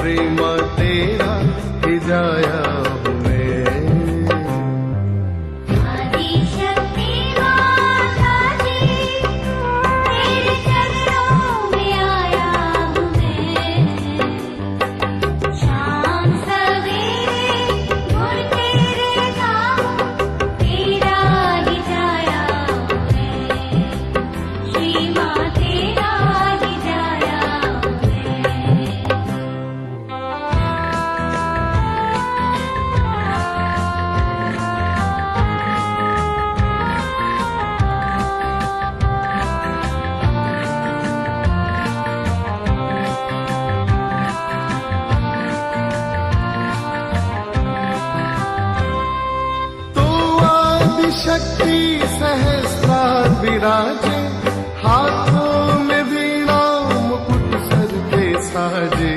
प्रेम तेरा ही जाया हूँ मैं। आदि शक्ति माता जी, तेरे चरणों में आया हूँ मैं। शाम सवेरे गुण तेरे गाऊं, तेरा ही जाया हूँ मैं। श्री माँ तेरा ही जाया हूँ मैं। तो आदि शक्ति सहस्रार विराजे, हाथों में वीणा मुकुट सर पे साजे।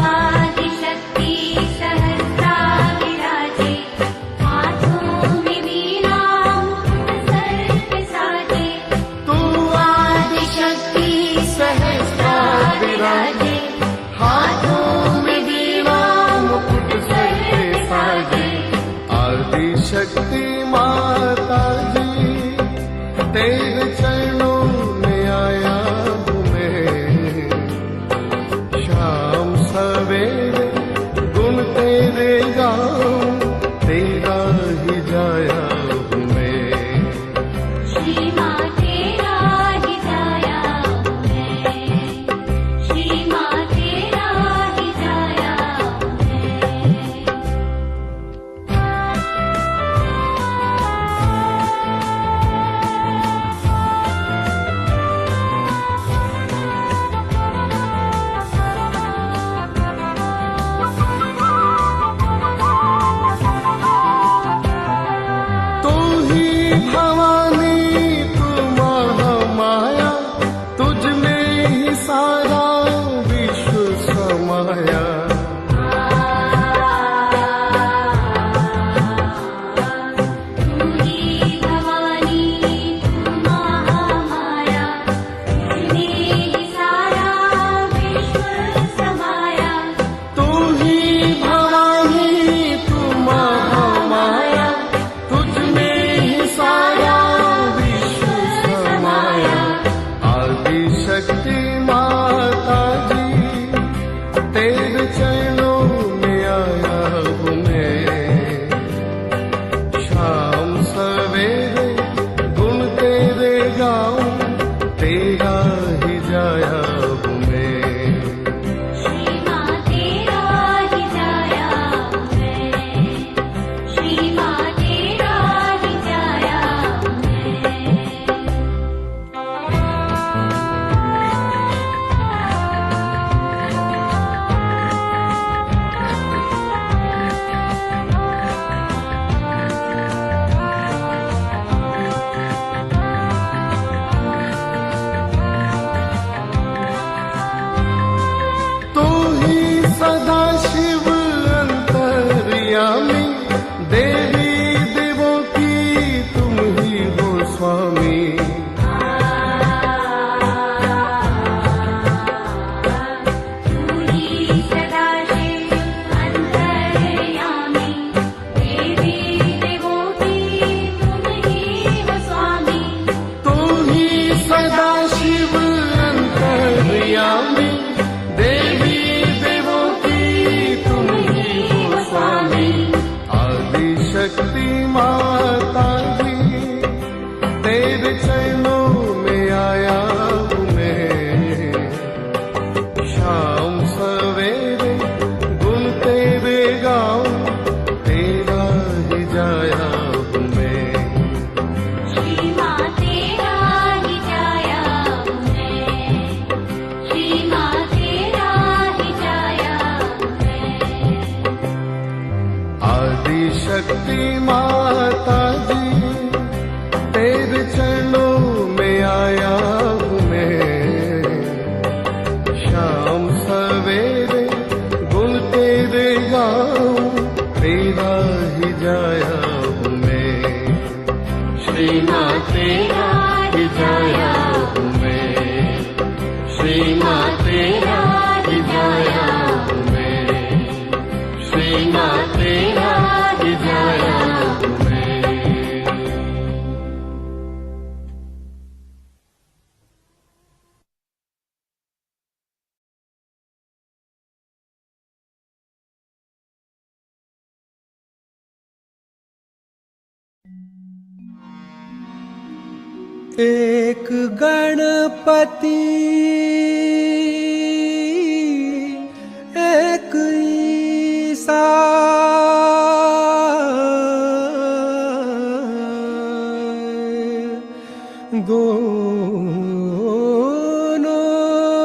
आदि शक्ति सहस्रार विराजे, हाथों में वीणा मुकुट सर पे साजे। तो आदि शक्ति सहस्रार विराजे, हाथों में वीणा मुकुट सर पे साजे। आदि शक्ति माता जी, तेरे चरणों एक गणपति एक ईसा, दोनों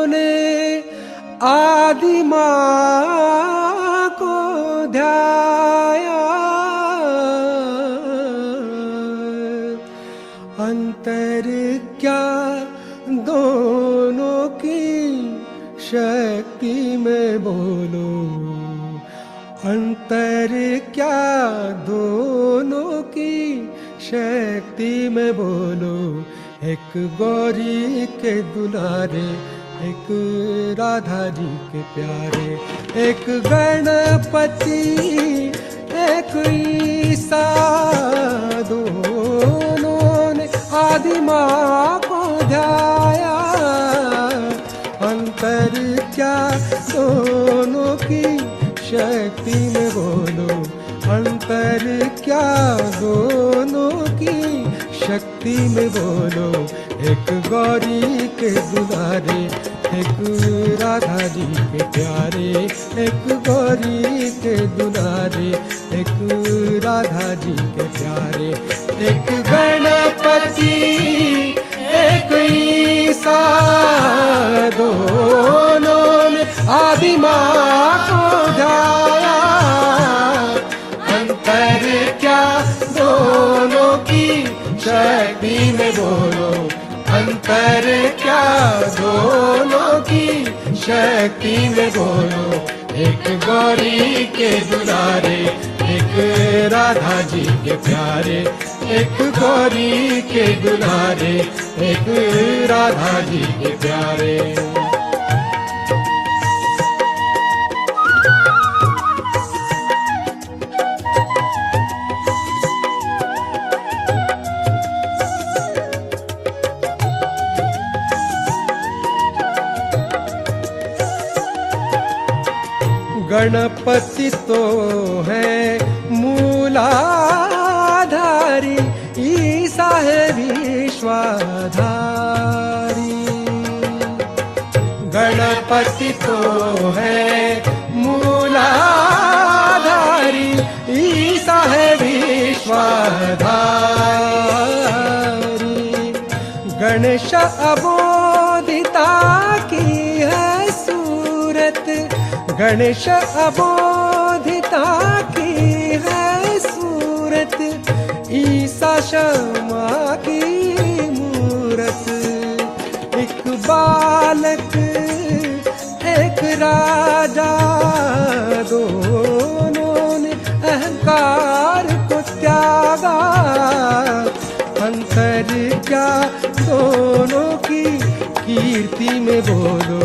ने आदि माँ को ध्याया, अंतर क्या दोनों की शक्ति में बोलो, अंतर क्या दोनों की शक्ति में बोलो। एक गौरी के दुलारे, एक राधा जी के प्यारे, एक गणपति एक ईसा, दोनों ने आदि माँ को ध्याया, अंतर क्या दोनों की शक्ति में बोलो, अंतर क्या दोनों की शक्ति में बोलो। एक गौरी के दुलारे, एक राधा जी के प्यारे, एक गौरी के दुलारे, एक राधा जी के प्यारे, एक गणपति एक ईसा, दोनों ने आदि माँ को ध्याया, अंतर क्या दोनों की शक्ति में बोलो, अंतर क्या दोनों की शक्ति में बोलो। एक गौरी के दुलारे, एक राधा जी के प्यारे, एक गौरी के दुलारे, एक राधा जी के प्यारे। गणपति तो है मूलाधारी, ईसा है विश्वाधारी। गणपति तो है मूलाधारी, ईसा है विश्वाधारी। गणेश अबोधिता की है सूरत, गणेश अबोधिता की है सूरत, ईसा क्षमा की मूरत। एक बालक एक राजा, दोनों ने अहंकार को त्यागा, अंतर क्या दोनों की कीर्ति में बोलो,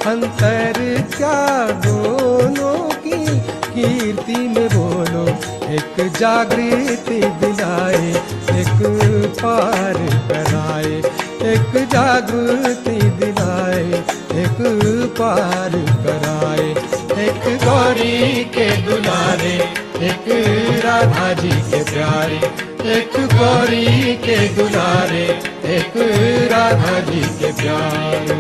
अंतर क्या दोनों की कीर्ति में बोलो। एक जागृति दिलाए, एक पार कराए, एक जागृति दिलाए, एक पार कराए। एक गौरी के दुलारे, एक राधा जी के प्यारे, एक गौरी के दुलारे, एक राधा जी के प्यारे।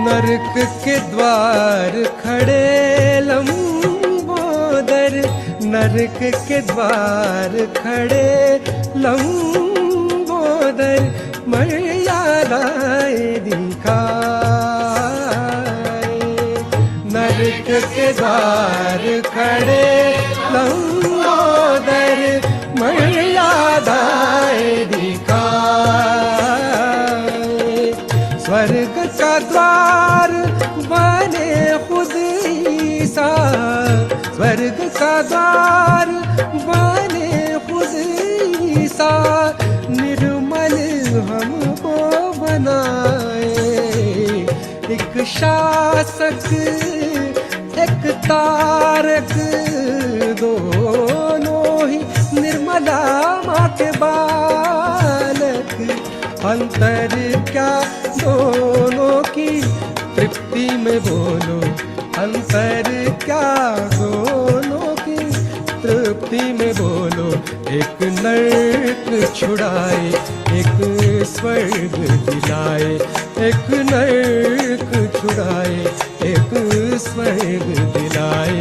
नरक के द्वार खड़े लंबोदर, नरक के द्वार खड़े लंबोदर, मर्यादाएं दिखाए। नरक के द्वार खड़े लंबोदर, मर्यादाएं दिखाए। स्वर्ग का द्वार बने खुद ईसा, स्वर्ग का द्वार बने खुद ईसा, निर्मल हमको बनाए। एक शासक एक तारक दोनों ही निर्मला माँ के बालक। अंतर क्या दोनों की तृप्ति में बोलो, अंतर क्या दोनों की तृप्ति में बोलो। एक नर्क छुड़ाए, एक स्वर्ग दिलाए, एक नर्क छुड़ाए, एक स्वर्ग दिलाए।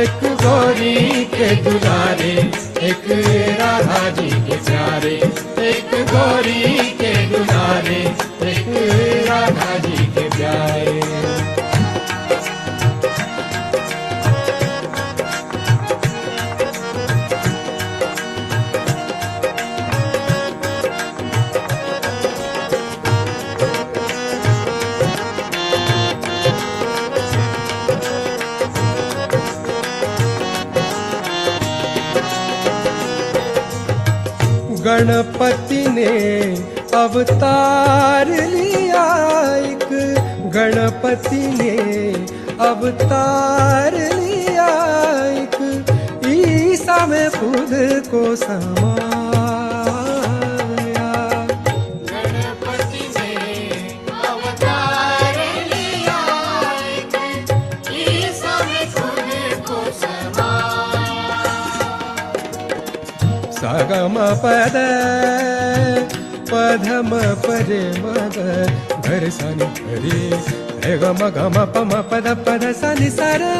एक गौरी के दुलारे, एक राधा जी के प्यारे, एक गौरी के दुलारे, एक राधा जी के प्यारे। गणपति ने अवतार लिया एक, गणपति ने अवतार लिया एक। ईसा में खुद को समाया। गणपति ने अवतार लिया एक, ईसा में खुद को समाया। सगम पद पधम परे मग घर सनि हरे गम गम पम पद पद सनि सरे।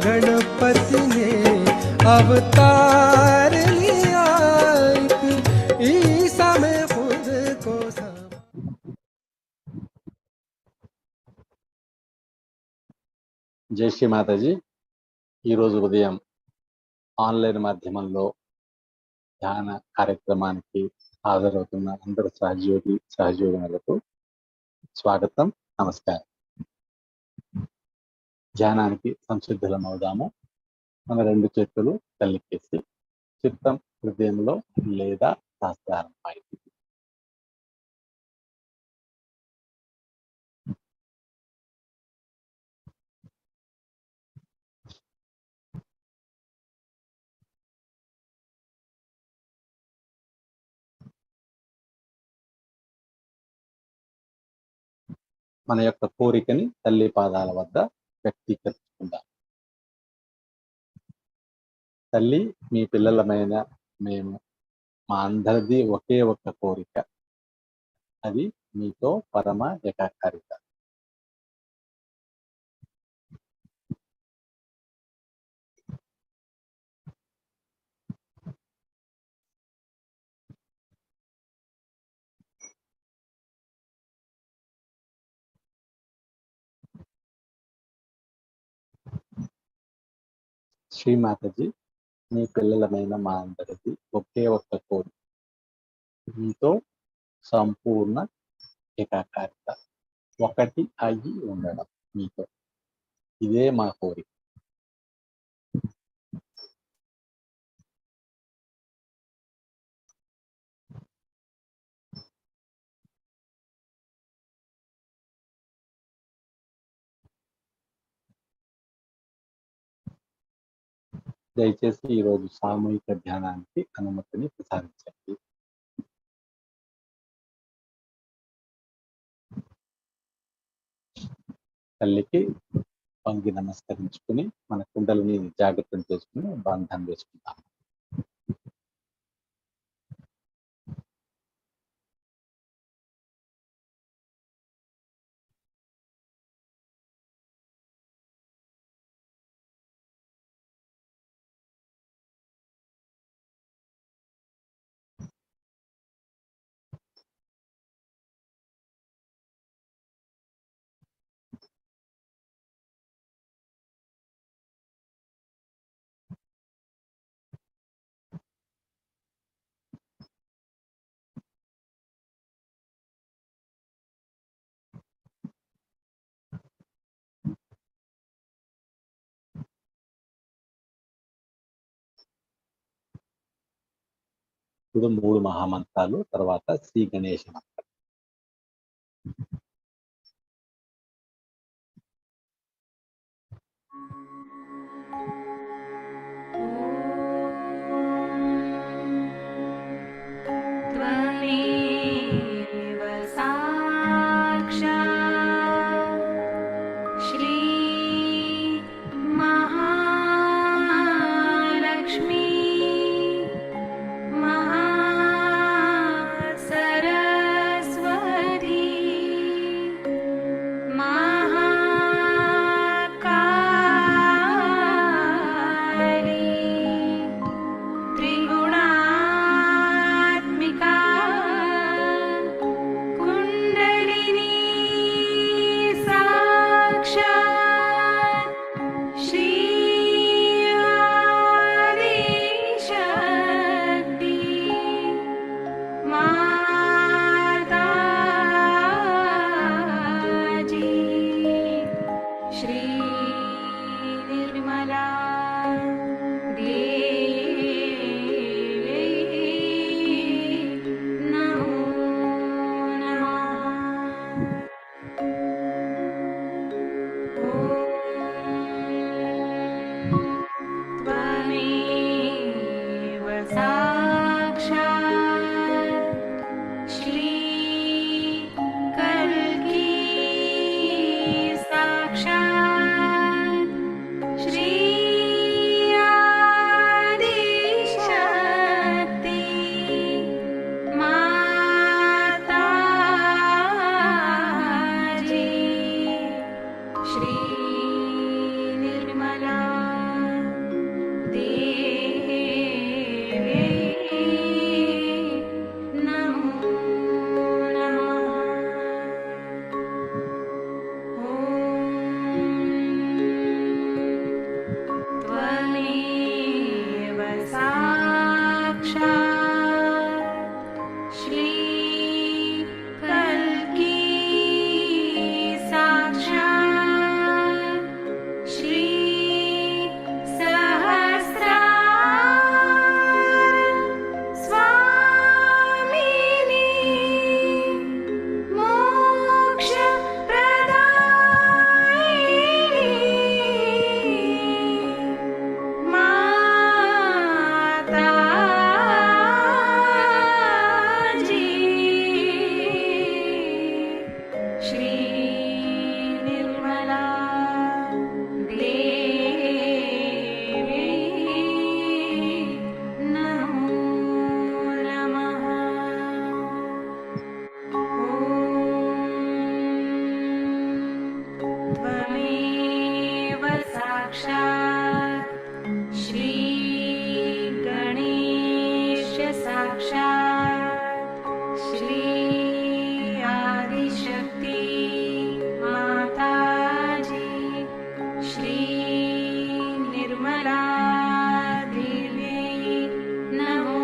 गणपति ने अवतार लिया एक, ईसा में खुद को జై శ్రీ మాతాజీ. ఈరోజు ఉదయం ఆన్లైన్ మాధ్యమంలో ధ్యాన కార్యక్రమానికి హాజరవుతున్న అందరు సహయోగులకు స్వాగతం, నమస్కారం. ధ్యానానికి సంసిద్ధులమవుదాము. మన రెండు చేతులు తల్లికేసి చిత్తం హృదయంలో లేదా శాస్త్రారంపై. మన యొక్క కోరికని తల్లి పాదాల వద్ద వ్యక్తీకరించుకుందాం. తల్లి, మీ పిల్లలమైన మేము, మా అందరిది ఒకే ఒక్క కోరిక, అది మీతో పరమ ఏకాకారిత. శ్రీమాతజీ, మీ పిల్లలమైన మా అందరిది ఒకే ఒక్క కోరిక, మీతో సంపూర్ణ ఏకాకారిత, ఒకటి అయ్యి ఉండడం మీతో. ఇదే మా కోరిక. దయచేసి ఈరోజు సామూహిక ధ్యానానికి అనుమతిని ప్రసాదించండి. తల్లికి వంగి నమస్కరించుకుని మన కుండలిని జాగ్రత్తం చేసుకుని బంధం వేసుకుంటాం. ఇప్పుడు 3 మహామంత్రాలు, తర్వాత శ్రీ గణేశ మంత్రం. त्वमेव साक्षात् श्री महालक्ष्मी महासरस्वती महाकाली त्रिगुणात्मिका कुण्डलिनी साक्षात् श्री आदिशक्ति माताजी श्री निर्मला देवी नमो नमः। त्वमेव साक्षात् श्री कल्की साक्षात् श्री आदिशक्ति माताजी श्री निर्मला देवी नमो नमः। त्वमेव साक्षात् श्री कल्की साक्षात् श्री सहस्रार स्वामिनी मोक्षप्रदायिनी माताजी श्री निर्मला देवी नमो नमः। त्वमेव साक्षात् श्री गणेश साक्षात् श्री आदिशक्ति माताजी श्री निर्मला देवी नमो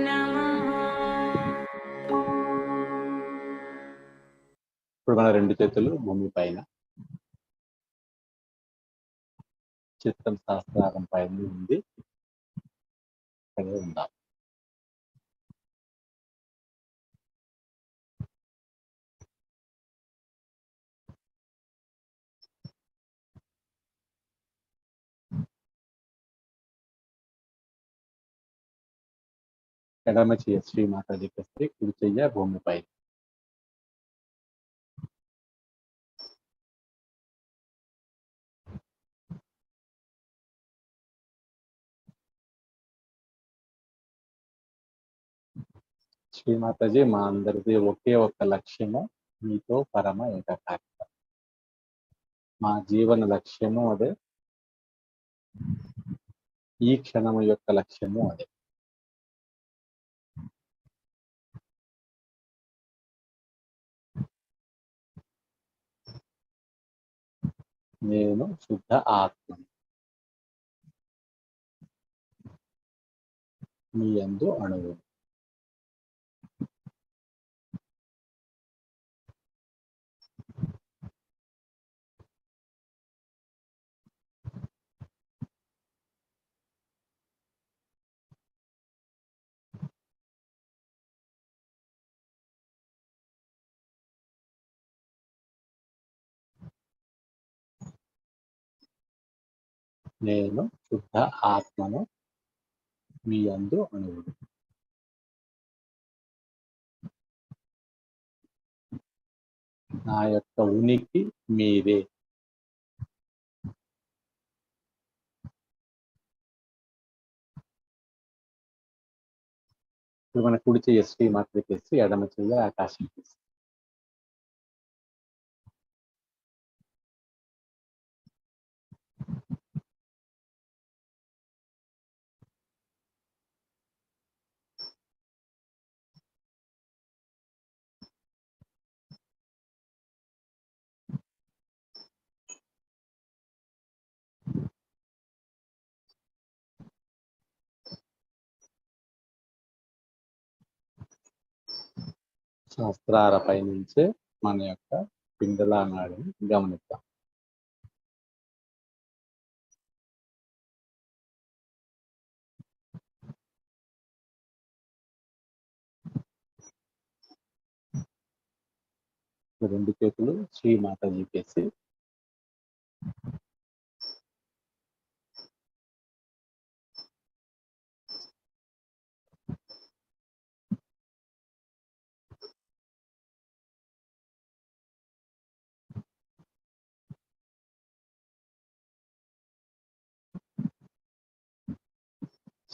नमः। ఇప్పుడు మన రెండు చేతులు భూమి పైన, చిత్తం శాస్త్రారం పైన ఉంది. అక్కడే ఉందాం. ఎడమ చెయ్య శ్రీమాతాజీకి వస్తే కుడి చెయ్య భూమిపై. శ్రీమాతాజీ, మా అందరిది ఒకే ఒక్క లక్ష్యము, మీతో పరమ ఏకకారిత. మా జీవన లక్ష్యము అదే, ఈ క్షణము యొక్క లక్ష్యము అదే. నేను శుద్ధ ఆత్మను, మీ యందు అణువు. నేను శుద్ధ ఆత్మను మీ యందు అణువును. నా యొక్క ఉనికి మీరే. ఇప్పుడు మన కుడి చెయ్యి శ్రీమాతృకేసి ఎడమ చెయ్యి ఆకాశం కేసి. శాస్త్రాలపై నుంచే మన యొక్క పిండల నాడిని గమనిద్దాం. రెండు చేతులు శ్రీమాతాజీకేసి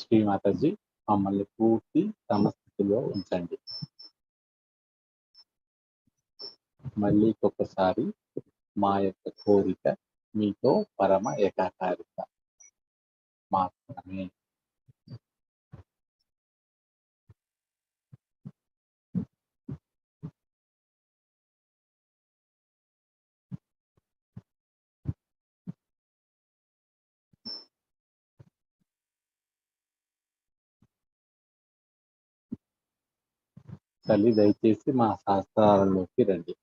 శ్రీమాతాజీ మమ్మల్ని పూర్తి సమస్థితిలో ఉంచండి. మళ్ళీ ఒక్కసారి మా యొక్క కోరిక మీతో పరమ ఏకాకారిత మాత్రమే. తల్లి దయచేసి మా శాస్త్రాలలోకి రండి.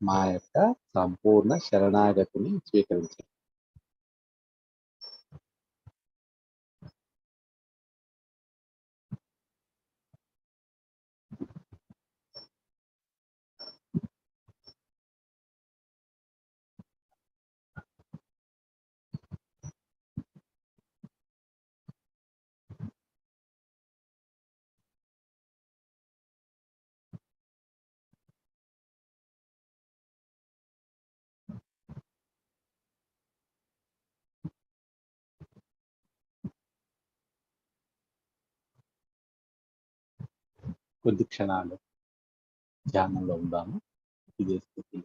మా యొక్క సంపూర్ణ శరణాగతిని స్వీకరించండి. కొద్ది క్షణాలు ధ్యానంలో ఉందాము. ఇదే స్థితి.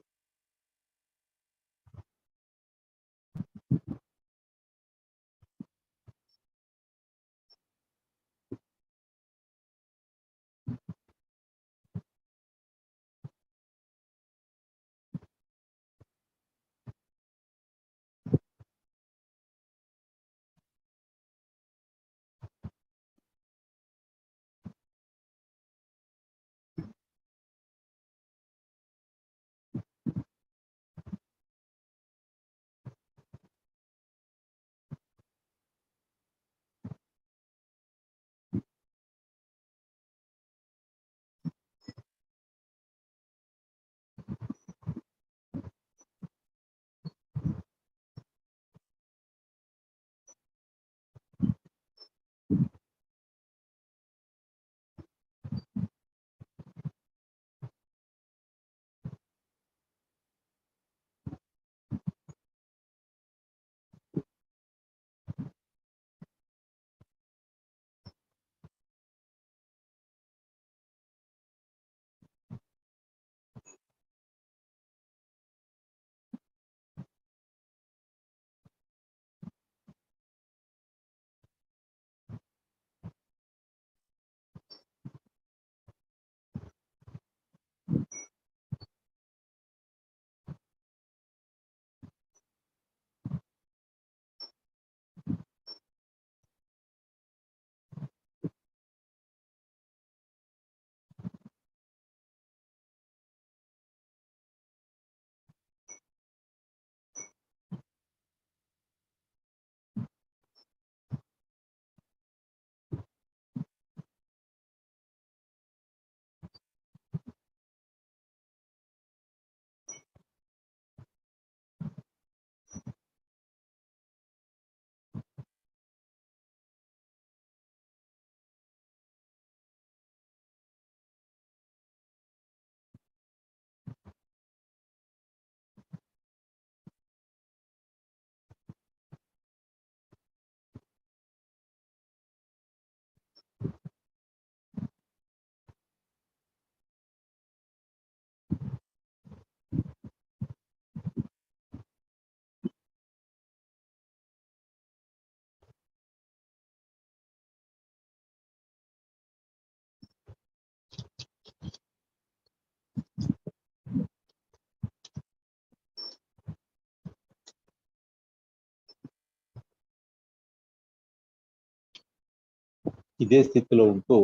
ఇదే స్థితిలో ఉంటూ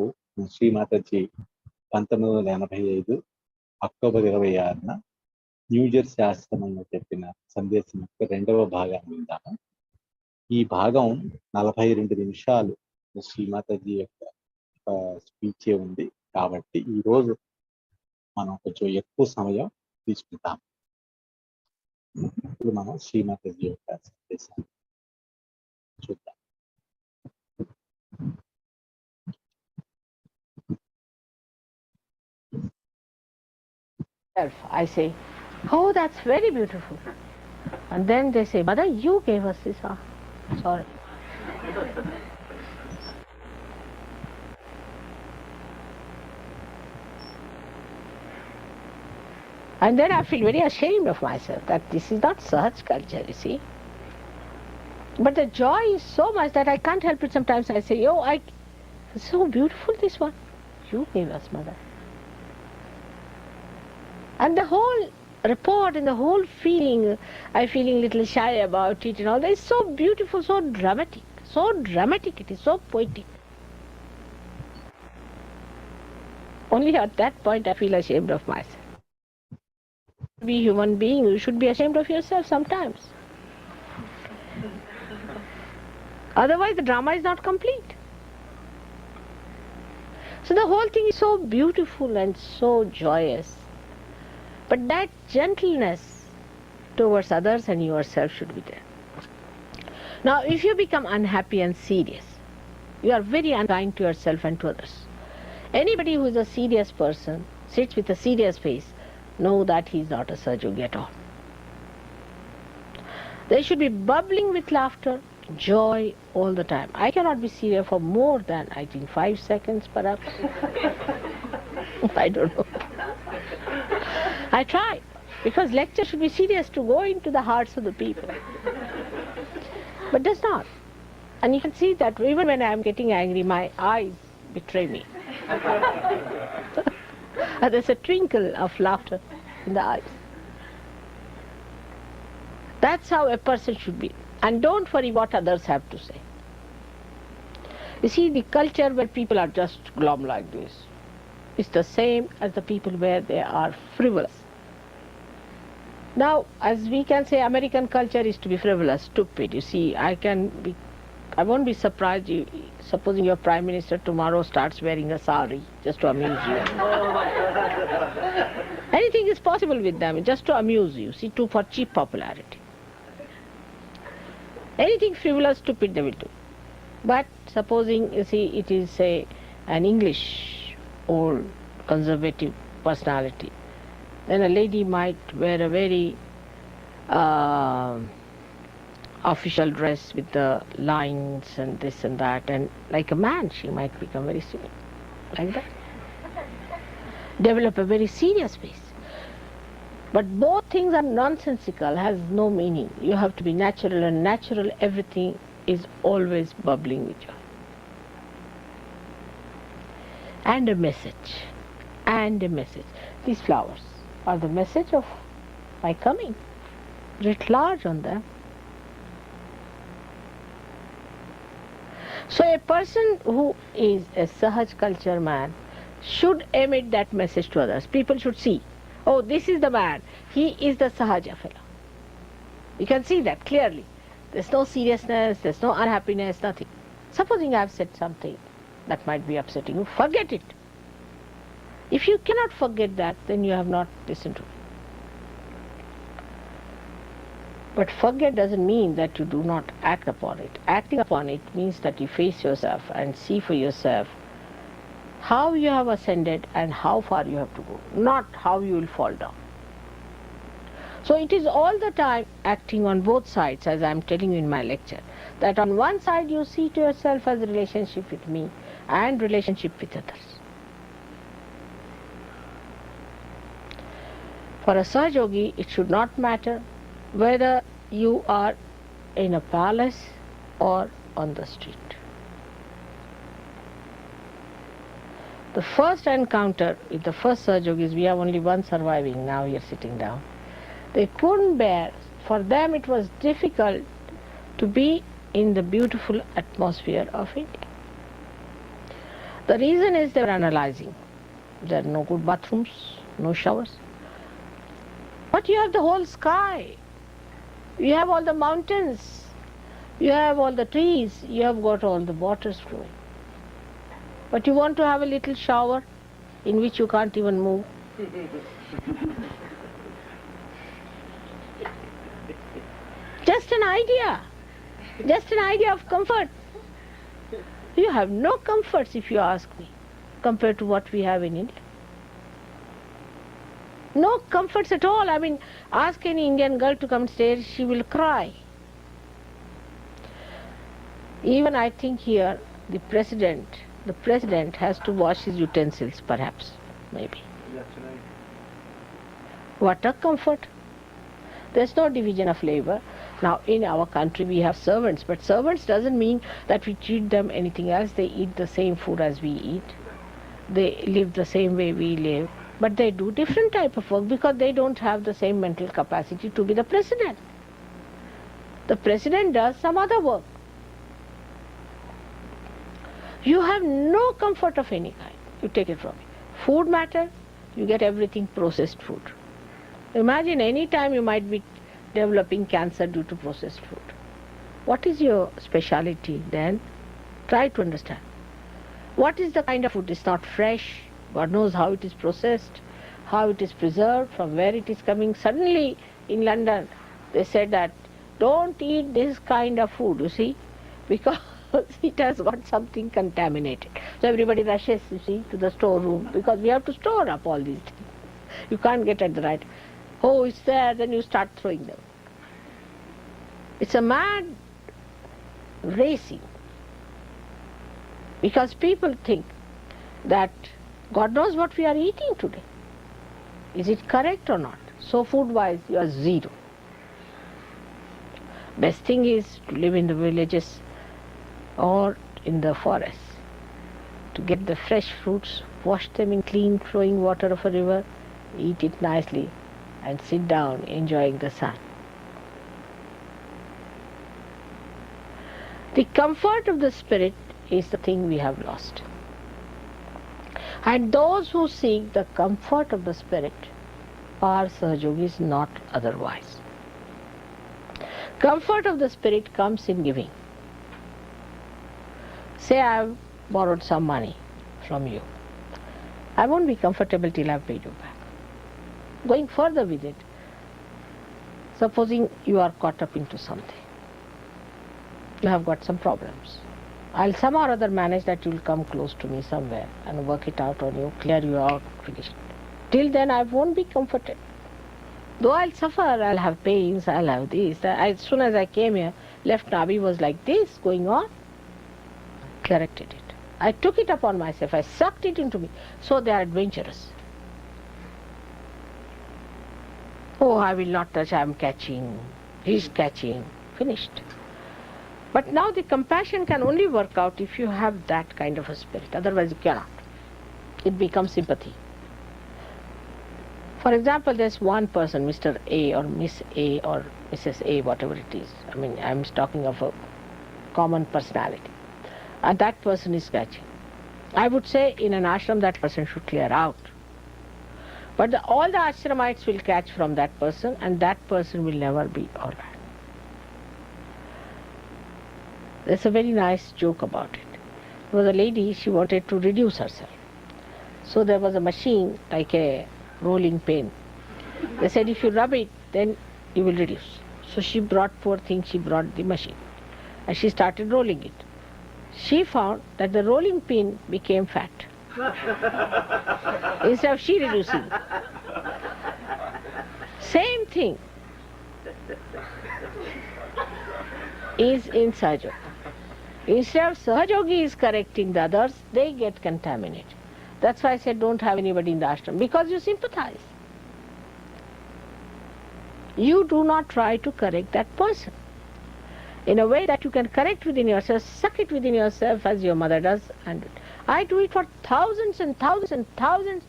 శ్రీమాతాజీ 1985 అక్టోబర్ 26న న్యూజెర్సీ ఆశ్రమంలో చెప్పిన సందేశం యొక్క రెండవ భాగాన్ని విందాము. ఈ భాగం 42 నిమిషాలు శ్రీమాతాజీ యొక్క స్పీచే ఉంది కాబట్టి ఈరోజు మనం కొంచెం ఎక్కువ సమయం తీసుకుంటాం. ఇప్పుడు మనం శ్రీమాతాజీ యొక్క సందేశాన్ని చూద్దాం. I say, oh, that's very beautiful. And then they say, Mother, you gave us this. Ah, sorry. And then I feel very ashamed of myself that this is not Sahaj culture, you see. But the joy is so much that I can't help it. Sometimes I say, oh, it's so beautiful, this one. You gave us, Mother. And the whole report and the whole feeling, I'm feeling a little shy about it and all that, is so beautiful, so dramatic. So dramatic it is, so poetic. Only at that point I feel ashamed of myself. To be a human being, you should be ashamed of yourself sometimes. Otherwise the drama is not complete. So the whole thing is so beautiful and so joyous. But that gentleness towards others and yourself should be there. Now, if you become unhappy and serious, you are very unkind to yourself and to others. Anybody who is a serious person, sits with a serious face, know that he is not a Sahaja at all. They should be bubbling with laughter, joy all the time. I cannot be serious for more than, I think, 5 seconds perhaps. I don't know. I try, because lecture should be serious to go into the hearts of the people. But does not. And you can see that even when I am getting angry, my eyes betray me. There's a twinkle of laughter in the eyes. That's how a person should be. And don't worry what others have to say. You see, the culture where people are just glum like this is the same as the people where they are frivolous. Now, as we can say, American culture is to be frivolous, stupid. You see, I won't be surprised, supposing your Prime Minister tomorrow starts wearing a sari just to amuse you. Anything is possible with them, just to amuse you, see, for cheap popularity. Anything frivolous, stupid they will do. But supposing, you see, it is, say, an English old conservative personality, then a lady might wear a very official dress with the lines and this and that, and like a man she might become very serious, like that. Develop a very serious face. But both things are nonsensical, has no meaning. You have to be natural, and natural everything is always bubbling with joy. And a message. And a message. These flowers are the message of my coming, writ large on them. So a person who is a Sahaj culture man should emit that message to others. People should see, oh, this is the man, he is the Sahaja fellow. You can see that clearly. There's no seriousness, there's no unhappiness, nothing. Supposing I've said something that might be upsetting you, forget it. If you cannot forget that, then you have not listened to me. But forget doesn't mean that you do not act upon it. Acting upon it means that you face yourself and see for yourself how you have ascended and how far you have to go, not how you will fall down. So it is all the time acting on both sides, as I am telling you in my lecture, that on one side you see to yourself as a relationship with me and relationship with others. For a Sahajogi, it should not matter whether you are in a palace or on the street. The first encounter with the first Sahajogis, we have only one surviving now here sitting down. They couldn't bear, for them it was difficult to be in the beautiful atmosphere of India. The reason is they were analyzing. There are no good bathrooms, no showers. But you have the whole sky. You have all the mountains. You have all the trees. You have got all the waters flowing. But you want to have a little shower in which you can't even move. Just an idea. Just an idea of comfort. You have no comforts, if you ask me, compared to what we have in India. No comforts at all. I mean, ask any Indian girl to come stay, she will cry. Even I think here, the president has to wash his utensils, perhaps, maybe. What a comfort. There's no division of labor. Now, in our country we have servants, but servants doesn't mean that we treat them anything else. They eat the same food as we eat. They live the same way we live. But they do different type of work because they don't have the same mental capacity to be the president. The president does some other work. You have no comfort of any kind. You take it from me. Food matter, you get everything processed food. Imagine any time you might be developing cancer due to processed food. What is your speciality then? Try to understand. What is the kind of food? It's not fresh. God knows how it is processed, how it is preserved, from where it is coming. Suddenly in London they said that don't eat this kind of food, you see, because it has got something contaminated. So everybody rushes, you see, to the storeroom because we have to store up all these things. You can't get at the right. Oh, it's there, then you start throwing them. It's a mad racing. Because people think that God knows what we are eating today. Is it correct or not? So food-wise, you are zero. Best thing is to live in the villages or in the forests. To get the fresh fruits, wash them in clean flowing water of a river, eat it nicely, and sit down enjoying the sun. The comfort of the spirit is the thing we have lost. And those who seek the comfort of the spirit are Sahajogis, not otherwise. Comfort of the spirit comes in giving. Say I have borrowed some money from you. I won't be comfortable till I have paid you back. Going further with it, supposing you are caught up into something. You have got some problems. I'll somehow or other manage that you'll come close to me somewhere and work it out on you, clear you out, finish it. Till then I won't be comforted. Though I'll suffer, I'll have pains, I'll have this. As soon as I came here, left Nabi was like this, going on. Corrected it. I took it upon myself, I sucked it into me. So they are adventurous. Oh, I will not touch, I am catching, he's catching, finished. But now the compassion can only work out if you have that kind of a spirit, otherwise you cannot. It becomes sympathy. For example, there's one person, Mr. A or Miss A or Mrs. A, whatever it is. I mean, I'm talking of a common personality. And that person is catching. I would say in an ashram that person should clear out. But all the ashramites will catch from that person and that person will never be alright. There's a very nice joke about it. There was a lady, she wanted to reduce herself. So there was a machine like a rolling pin. They said if you rub it, then you will reduce. So she brought, poor thing, she brought the machine. And she started rolling it. She found that the rolling pin became fat. Instead of she reducing. Same thing is in Sahaja. Instead of Sahajogi is correcting the others, they get contaminated. That's why I said don't have anybody in the ashram, because you sympathize. You do not try to correct that person. In a way that you can correct within yourself, suck it within yourself as your mother does. And I do it for thousands and thousands and thousands.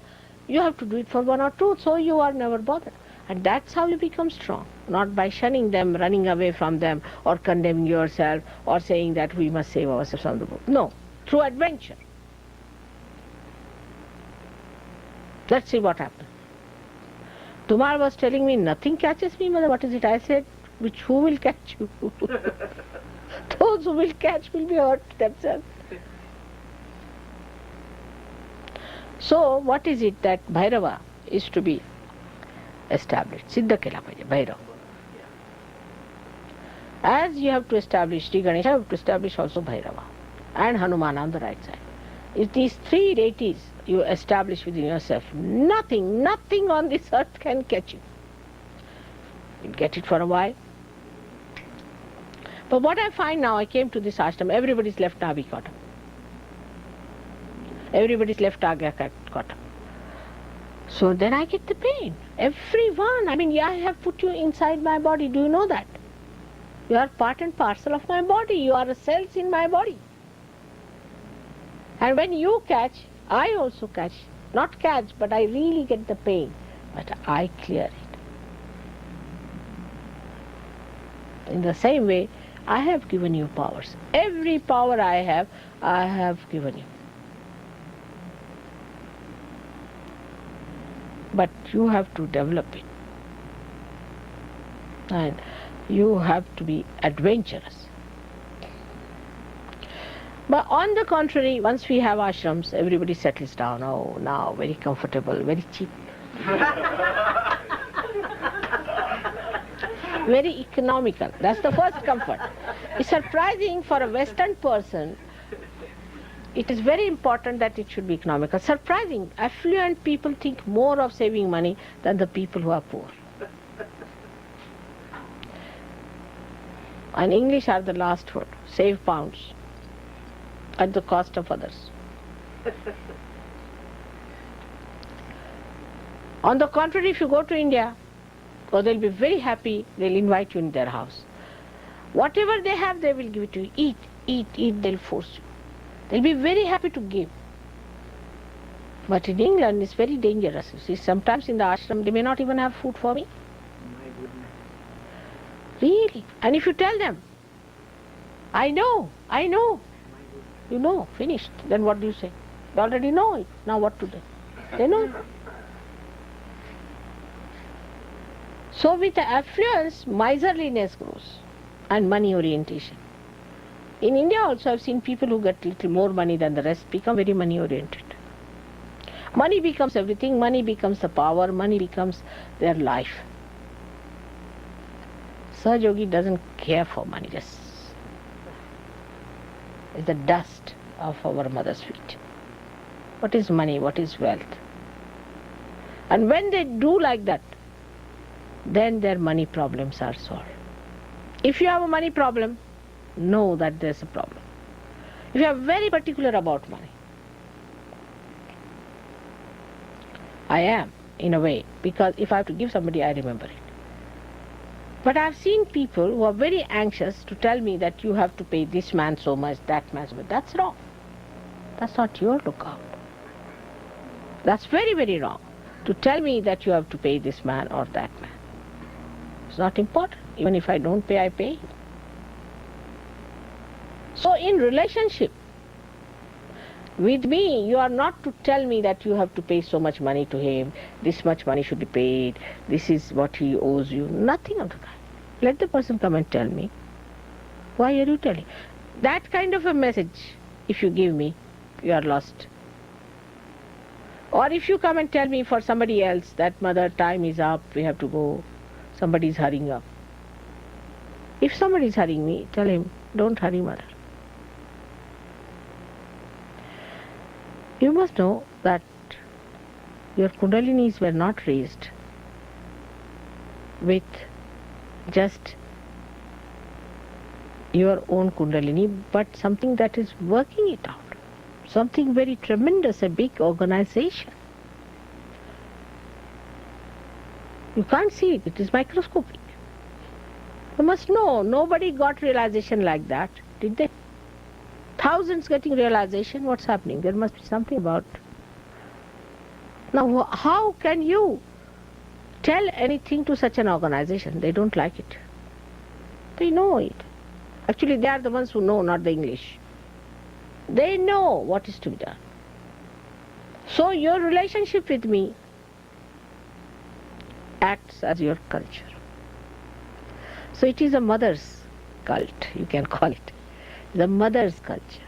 You have to do it for one or two, so you are never bothered. And that's how you become strong. Not by shunning them, running away from them, or condemning yourself, or saying that we must save ourselves from the book. No, through adventure. Let's see what happens. Tumar was telling me, nothing catches me, mother. What is it? I said, who will catch you? Those who will catch will be hurt themselves. So, what is it that Bhairava is to be established? Siddha kela pahiye, Bhairava. As you have to establish Sri Ganesha, you have to establish also Bhairava and Hanuman on the right side. If these three deities you establish within yourself, nothing on this earth can catch you. You'll get it for a while. But what I find now, I came to this ashram, everybody's left Nabhikota. Everybody's left Agakota. So then I get the pain. Everyone. I mean, I have put you inside my body. Do you know that? You are part and parcel of my body. You are cells in my body. And when you catch, I also catch. Not catch, but I really get the pain. But I clear it. In the same way, I have given you powers. Every power I have given you. But you have to develop it. And you have to be adventurous. But on the contrary, once we have ashrams, everybody settles down. Oh, now very comfortable, very cheap. Very economical. That's the first comfort. It's surprising for a Western person. It is very important that it should be economical. Surprising. Affluent people think more of saving money than the people who are poor. And English are the last word. Save pounds at the cost of others. On the contrary, if you go to India, they'll be very happy, they'll invite you in their house. Whatever they have, they will give it to you. Eat, they'll force you. They'll be very happy to give. But in England, it's very dangerous. You see, sometimes in the ashram, they may not even have food for me. My goodness. Really? And if you tell them, I know, you know, finished, then what do you say? They already know it. Now what to do? They know it. So with the affluence, miserliness grows and money orientation. In India also I've seen people who get little more money than the rest become very money oriented. Money becomes everything, money becomes the power, money becomes their life. Sahaja Yogi doesn't care for money, just it's the dust of our mother's feet. What is money? What is wealth? And when they do like that, then their money problems are solved. If you have a money problem, know that there's a problem. If you are very particular about money, I am, in a way, because if I have to give somebody, I remember it. But I've seen people who are very anxious to tell me that you have to pay this man so much, that man so much. That's wrong. That's not your lookout. That's very, very wrong. To tell me that you have to pay this man or that man. It's not important. Even if I don't pay, I pay. So in relationship, with me, you are not to tell me that you have to pay so much money to him, this much money should be paid, this is what he owes you. Nothing of the kind. Let the person come and tell me. Why are you telling? That kind of a message, if you give me, you are lost. Or if you come and tell me for somebody else that mother, time is up, we have to go, somebody is hurrying up. If somebody is hurrying me, tell him, don't hurry mother. You must know that your kundalinis were not raised with just your own kundalini, but something that is working it out. Something very tremendous, a big organization. You can't see it, it is microscopic. You must know, nobody got realization like that, did they? Thousands getting realization, what's happening? There must be something about. Now, how can you tell anything to such an organization? They don't like it. They know it. Actually, they are the ones who know, not the English. They know what is to be done. So your relationship with me acts as your culture. So it is a mother's cult, you can call it. The mother's culture.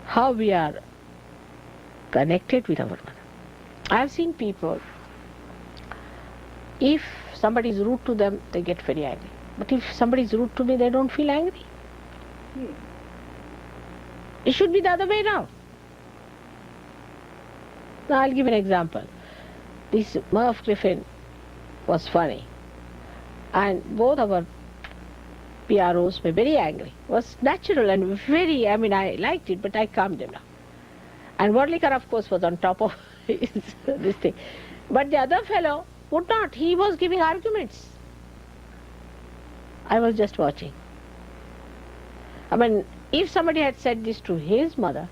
How we are connected with our mother. I have seen people, if somebody is rude to them, they get very angry. But if somebody is rude to me, they don't feel angry. It should be the other way around. Now I'll give an example. This Merv Griffin was funny, and both our PROs were very angry. It was natural and very, I liked it, but I calmed them down. And Wadlikar, of course, was on top of this thing. But the other fellow would not. He was giving arguments. I was just watching. If somebody had said this to his mother,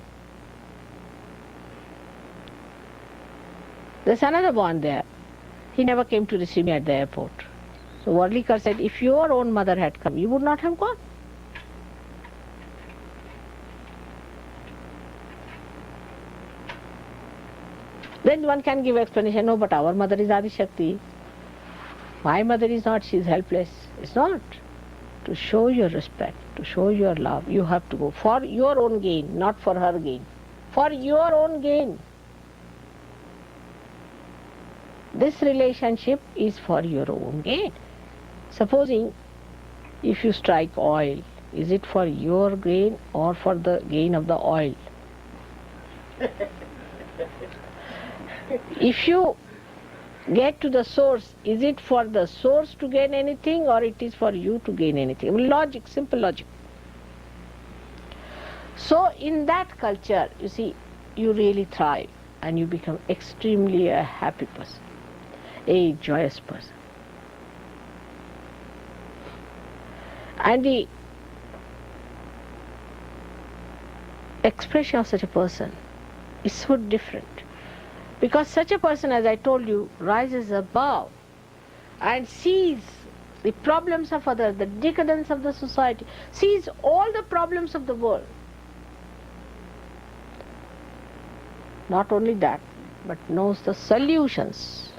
there's another one there. He never came to receive me at the airport. So Wadlikar said, if your own mother had come, you would not have gone. Then one can give explanation, no, but our mother is Adi Shakti. My mother is not, she is helpless. It's not. To show your respect, to show your love, you have to go for your own gain, not for her gain. For your own gain. This relationship is for your own gain. Supposing if you strike oil, is it for your gain or for the gain of the oil? If you get to the source, is it for the source to gain anything or it is for you to gain anything? Logic, simple logic. So in that culture, you see, you really thrive and you become extremely a happy person, a joyous person. And the expression of such a person is so different. Because such a person, as I told you, rises above and sees the problems of others, the decadence of the society, sees all the problems of the world. Not only that, but knows the solutions.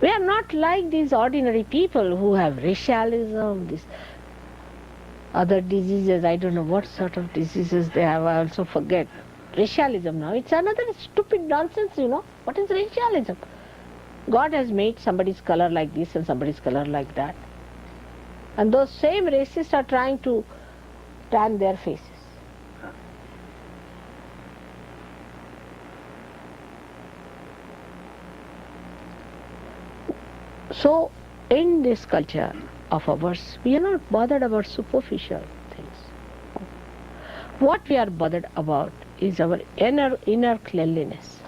We are not like these ordinary people who have racialism, this other diseases, I don't know what sort of diseases they have, I also forget. Racialism now, it's another stupid nonsense, What is racialism? God has made somebody's color like this and somebody's color like that. And those same racists are trying to tan their faces. So, in this culture of ours, we are not bothered about superficial things. What we are bothered about is our inner cleanliness,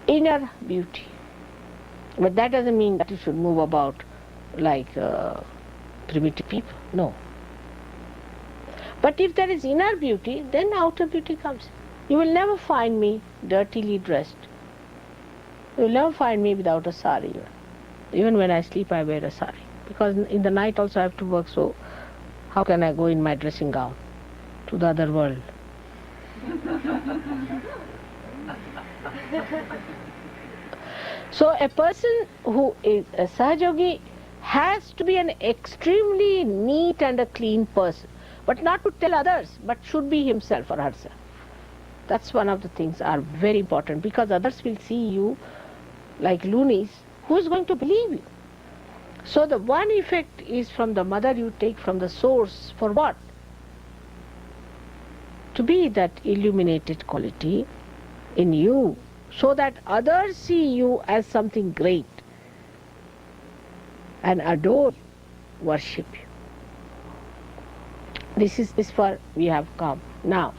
inner beauty. But that doesn't mean that you should move about like primitive people. No. But if there is inner beauty, then outer beauty comes. You will never find me dirtily dressed. You will never find me without a sari. Even when I sleep, I wear a sari. Because in the night also I have to work, so how can I go in my dressing gown to the other world? So a person who is a Sahajogi has to be an extremely neat and a clean person. But not to tell others, but should be himself or herself. That's one of the things are very important, because others will see you like loonies. Who is going to believe you? So the one effect is from the mother you take from the source. For what? To be that illuminated quality in you, so that others see you as something great and adore you, worship you. This is for we have come. Now,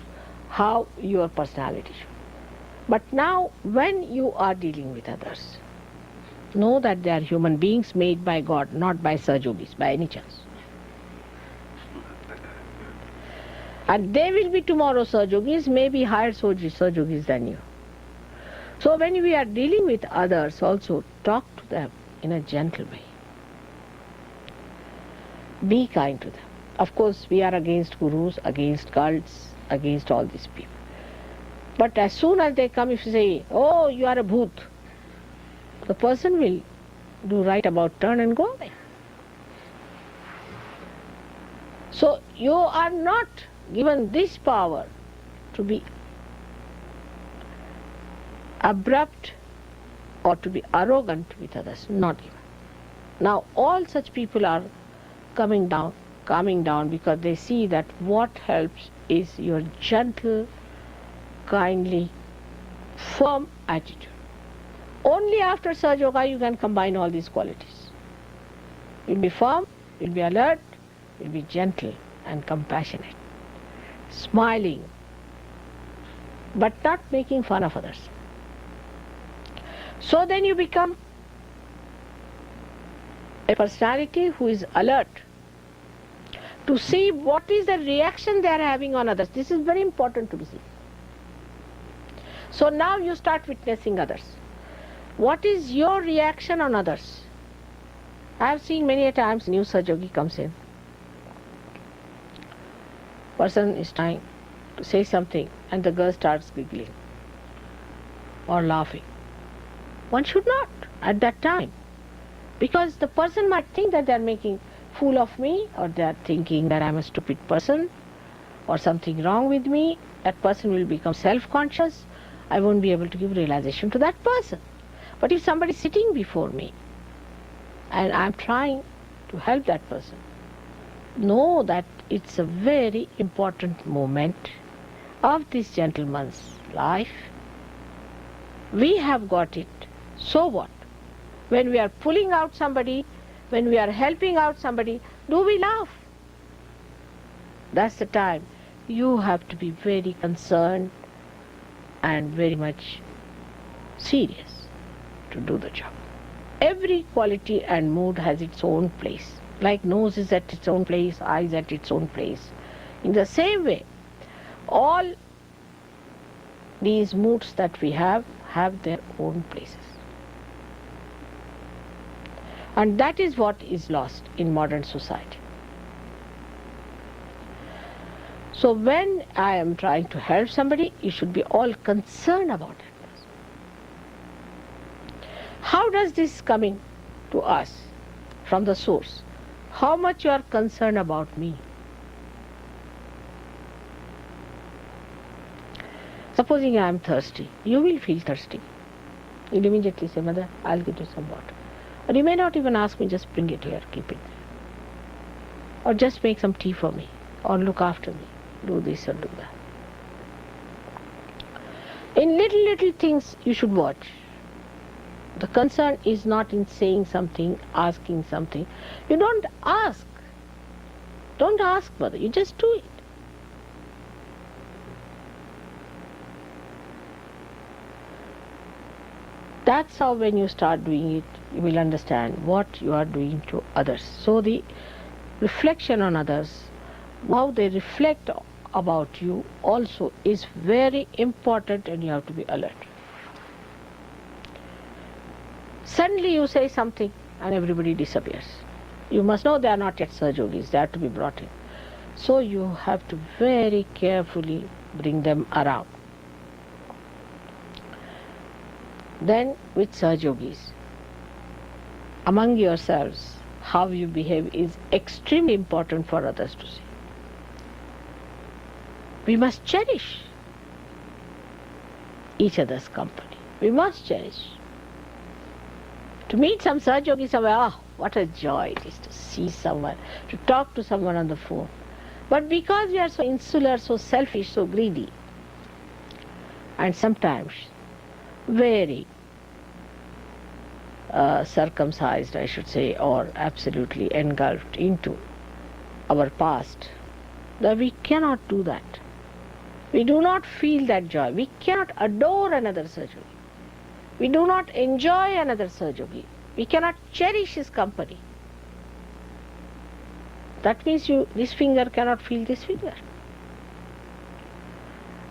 how your personality should. But now, when you are dealing with others, know that they are human beings made by God, not by Sahajogis, by any chance. And they will be tomorrow Sahajogis, maybe higher Sahajogis than you. So when we are dealing with others, also talk to them in a gentle way. Be kind to them. Of course, we are against gurus, against cults, against all these people. But as soon as they come, if you say, oh, you are a bhoot, the person will do right about turn and go away. So you are not given this power to be abrupt or to be arrogant with others, not given. Now all such people are calming down because they see that what helps is your gentle, kindly, firm attitude. Only after Sahaja Yoga you can combine all these qualities. You'll be firm, you'll be alert, you'll be gentle and compassionate, smiling, but not making fun of others. So then you become a personality who is alert to see what is the reaction they are having on others. This is very important to be seen. So now you start witnessing others. What is your reaction on others? I have seen many a times new Sahaja Yogi comes in. Person is trying to say something and the girl starts giggling or laughing. One should not at that time, because the person might think that they are making fool of me, or they are thinking that I am a stupid person or something wrong with me. That person will become self-conscious. I won't be able to give realization to that person. But if somebody is sitting before me and I am trying to help that person, know that it's a very important moment of this gentleman's life. We have got it. So what? When we are pulling out somebody, when we are helping out somebody, do we laugh? That's the time you have to be very concerned and very much serious to do the job. Every quality and mood has its own place. Like nose is at its own place, eyes at its own place. In the same way, all these moods that we have their own places. And that is what is lost in modern society. So when I am trying to help somebody, you should be all concerned about it. How does this coming to us from the source? How much you are concerned about me? Supposing I am thirsty, you will feel thirsty. You'll immediately say, Mother, I'll get you some water. Or you may not even ask me, just bring it here, keep it there. Or just make some tea for me, or look after me, do this or do that. In little things you should watch. The concern is not in saying something, asking something. You don't ask. Don't ask, Mother, you just do it. That's how when you start doing it, you will understand what you are doing to others. So the reflection on others, how they reflect about you also is very important, and you have to be alert. Suddenly you say something and everybody disappears. You must know they are not yet Sahaja Yogis, they are to be brought in. So you have to very carefully bring them around. Then with Sahaja Yogis, among yourselves, how you behave is extremely important for others to see. We must cherish each other's company. We must cherish. To meet some Sahaja Yogi somewhere, what a joy it is to see someone, to talk to someone on the phone. But because we are so insular, so selfish, so greedy, and sometimes very circumcised, I should say, or absolutely engulfed into our past, that we cannot do that. We do not feel that joy. We cannot adore another Sahaja Yogi. We do not enjoy another Sahaja Yogi. We cannot cherish his company. That means this finger cannot feel this finger.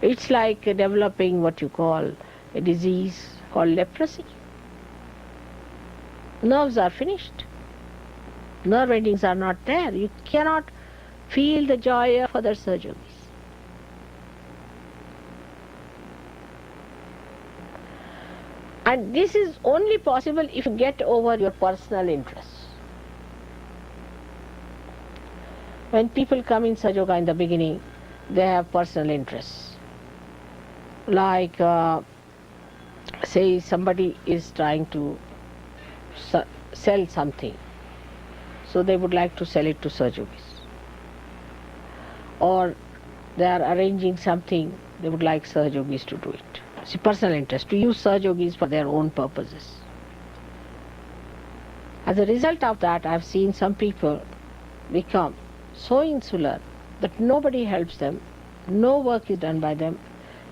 It's like developing what you call a disease called leprosy. Nerves are finished. Nerve endings are not there. You cannot feel the joy of other Sahaja Yogis. And this is only possible if you get over your personal interests. When people come in Sahaja Yoga in the beginning, they have personal interests. Like, say somebody is trying to sell something, so they would like to sell it to Sahaja Yogis. Or they are arranging something, they would like Sahaja Yogis to do it. See, personal interest, to use Sahaja Yogis for their own purposes. As a result of that, I have seen some people become so insular that nobody helps them, no work is done by them.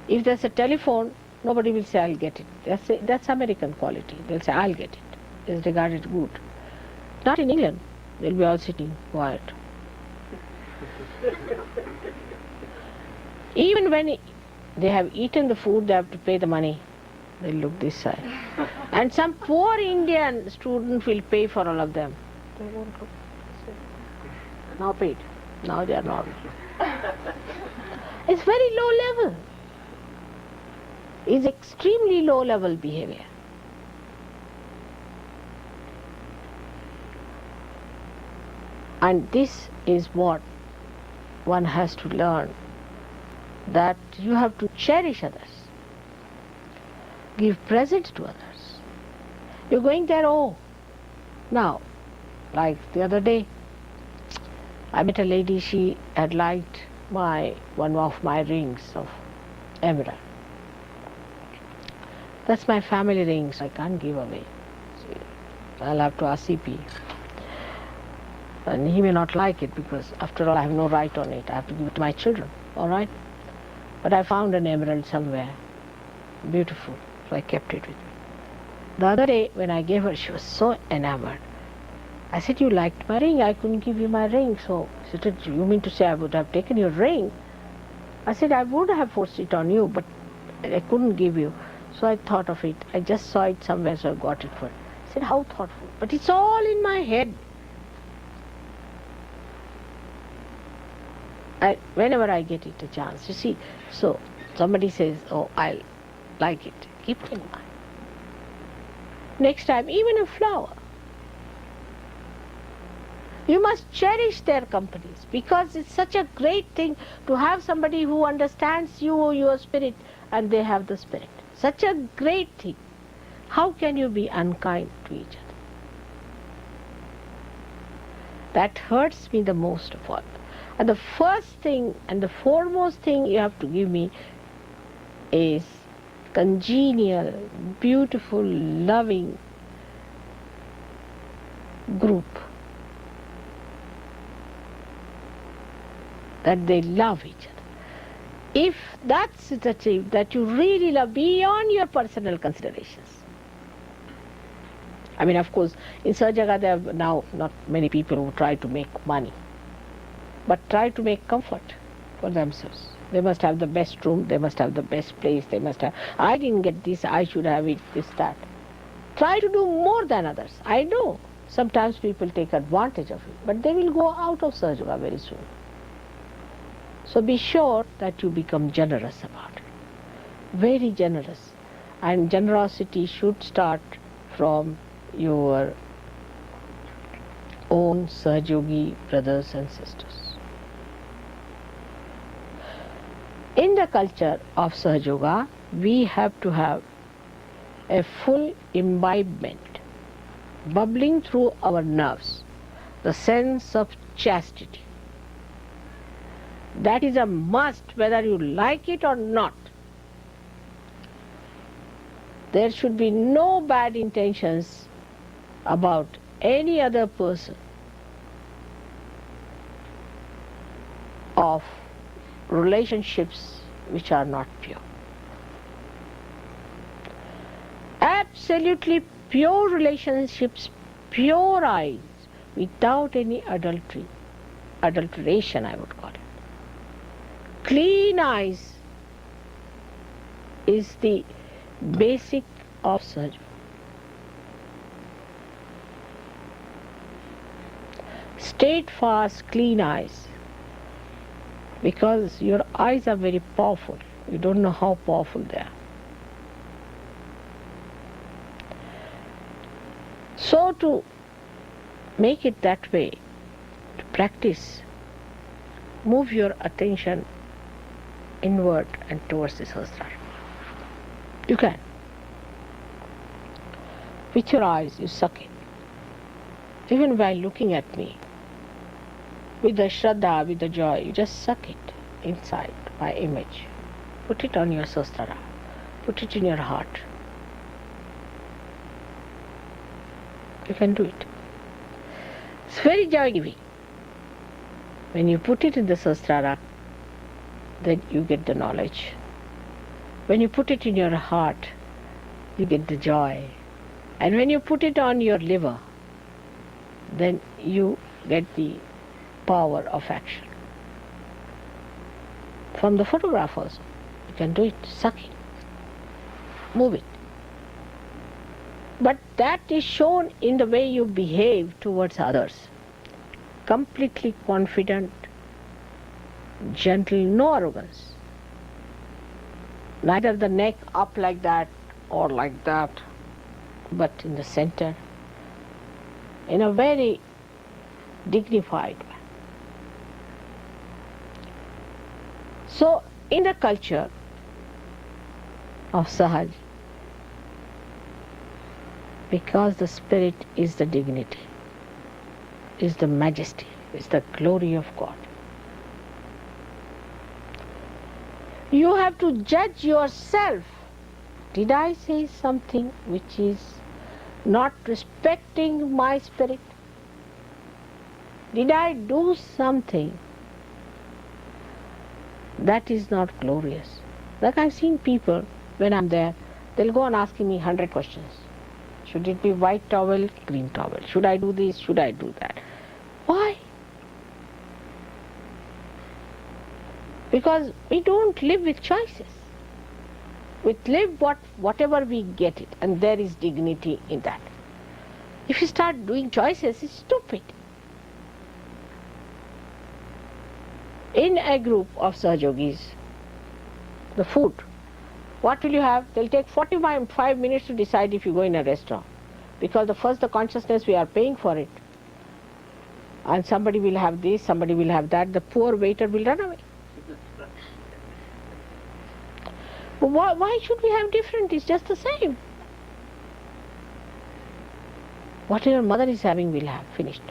If there's a telephone, nobody will say, I'll get it. That's American quality. They'll say, I'll get it. It's regarded good. Not in England. They'll be all sitting quiet. Even when they have eaten the food, they have to pay the money. They'll look this side. And some poor Indian student will pay for all of them. They won't look. Now paid. Now they are normal. It's very low level. It's extremely low level behavior. And this is what one has to learn, that you have to cherish others, give presents to others. You're going there, oh, now, like the other day, I met a lady, she had liked one of my rings of emerald. That's my family ring, so I can't give away. So I'll have to ask CP. And he may not like it because after all I have no right on it. I have to give it to my children, all right? But I found an emerald somewhere, beautiful, so I kept it with me. The other day when I gave her, she was so enamored. I said, you liked my ring, I couldn't give you my ring. So she said, you mean to say I would have taken your ring? I said, I would have forced it on you, but I couldn't give you. So I thought of it. I just saw it somewhere, so I got it for her. I said, how thoughtful. But it's all in my head. Whenever I get it a chance, you see. So somebody says, oh, I'll like it. Keep it in mind. Next time, even a flower. You must cherish their companies because it's such a great thing to have somebody who understands you or your spirit and they have the spirit. Such a great thing. How can you be unkind to each other? That hurts me the most of all. And the first thing and the foremost thing you have to give me is congenial, beautiful, loving group. That they love each other. If that's achieved, that you really love beyond your personal considerations. I mean, of course, in Sahaja there are now not many people who try to make money, but try to make comfort for themselves. They must have the best room, they must have the best place, they must have, I didn't get this, I should have it, this, that. Try to do more than others. I know sometimes people take advantage of it, but they will go out of Sahaja very soon. So be sure that you become generous about it. Very generous. And generosity should start from your own Sahaja Yogi brothers and sisters. In the culture of Sahaja Yoga, we have to have a full imbibement, bubbling through our nerves, the sense of chastity. That is a must, whether you like it or not. There should be no bad intentions about any other person of relationships which are not pure. Absolutely pure relationships, pure eyes, without any adultery, adulteration I would call it. Clean eyes is the basic of Sahaja. Steadfast, clean eyes because your eyes are very powerful. You don't know how powerful they are. So to make it that way, to practice, move your attention inward and towards the Sahasrara. You can. With your eyes, you suck it. Even while looking at me, with the Shraddha, with the joy, you just suck it inside my image. Put it on your Sahasrara. Put it in your heart. You can do it. It's very joy-giving. When you put it in the Sahasrara, then you get the knowledge. When you put it in your heart, you get the joy. And when you put it on your liver, then you get the power of action. From the photograph also, you can do it, suck it, move it. But that is shown in the way you behave towards others. Completely confident, gentle, no arrogance. Neither the neck up like that or like that, but in the center, in a very dignified way. So, in the culture of Sahaja, because the spirit is the dignity, is the majesty, is the glory of God, you have to judge yourself. Did I say something which is not respecting my spirit? Did I do something that is not glorious? Like I've seen people, when I'm there, they'll go on asking me 100 questions. Should it be white towel, green towel? Should I do this? Should I do that? Why? Because we don't live with choices. We live whatever we get it, and there is dignity in that. If you start doing choices, it's stupid. In a group of Sahajogis, the food, what will you have? They'll take 45 minutes to decide if you go in a restaurant. Because the consciousness, we are paying for it. And somebody will have this, somebody will have that. The poor waiter will run away. Why should we have different? It's just the same. What your mother is having, we'll have. Finished.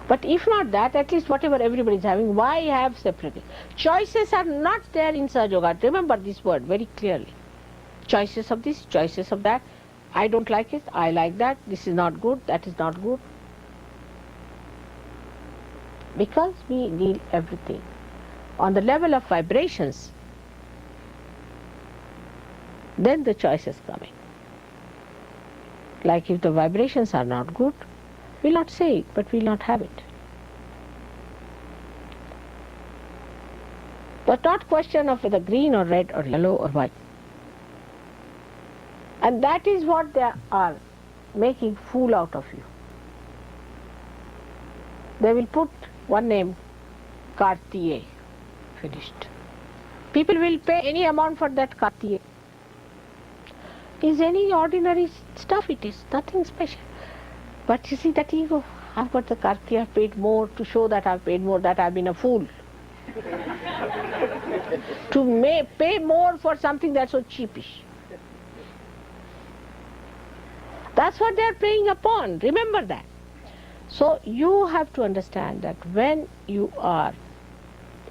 But if not that, at least whatever everybody is having, why have separately? Choices are not there in Sahaja Yoga. Remember this word very clearly. Choices of this, choices of that. I don't like it, I like that. This is not good, that is not good. Because we deal everything on the level of vibrations, then the choices come in. Like if the vibrations are not good, we'll not say it, but we'll not have it. But not question of whether green or red or yellow or white. And that is what they are making fool out of you. They will put one name, Kartiye, finished. People will pay any amount for that Kartiye. Is any ordinary stuff it is, nothing special. But you see that ego, I've got the Kartiye, I've paid more to show that I've paid more, that I've been a fool. To pay more for something that's so cheapish. That's what they're playing upon, remember that. So you have to understand that when you are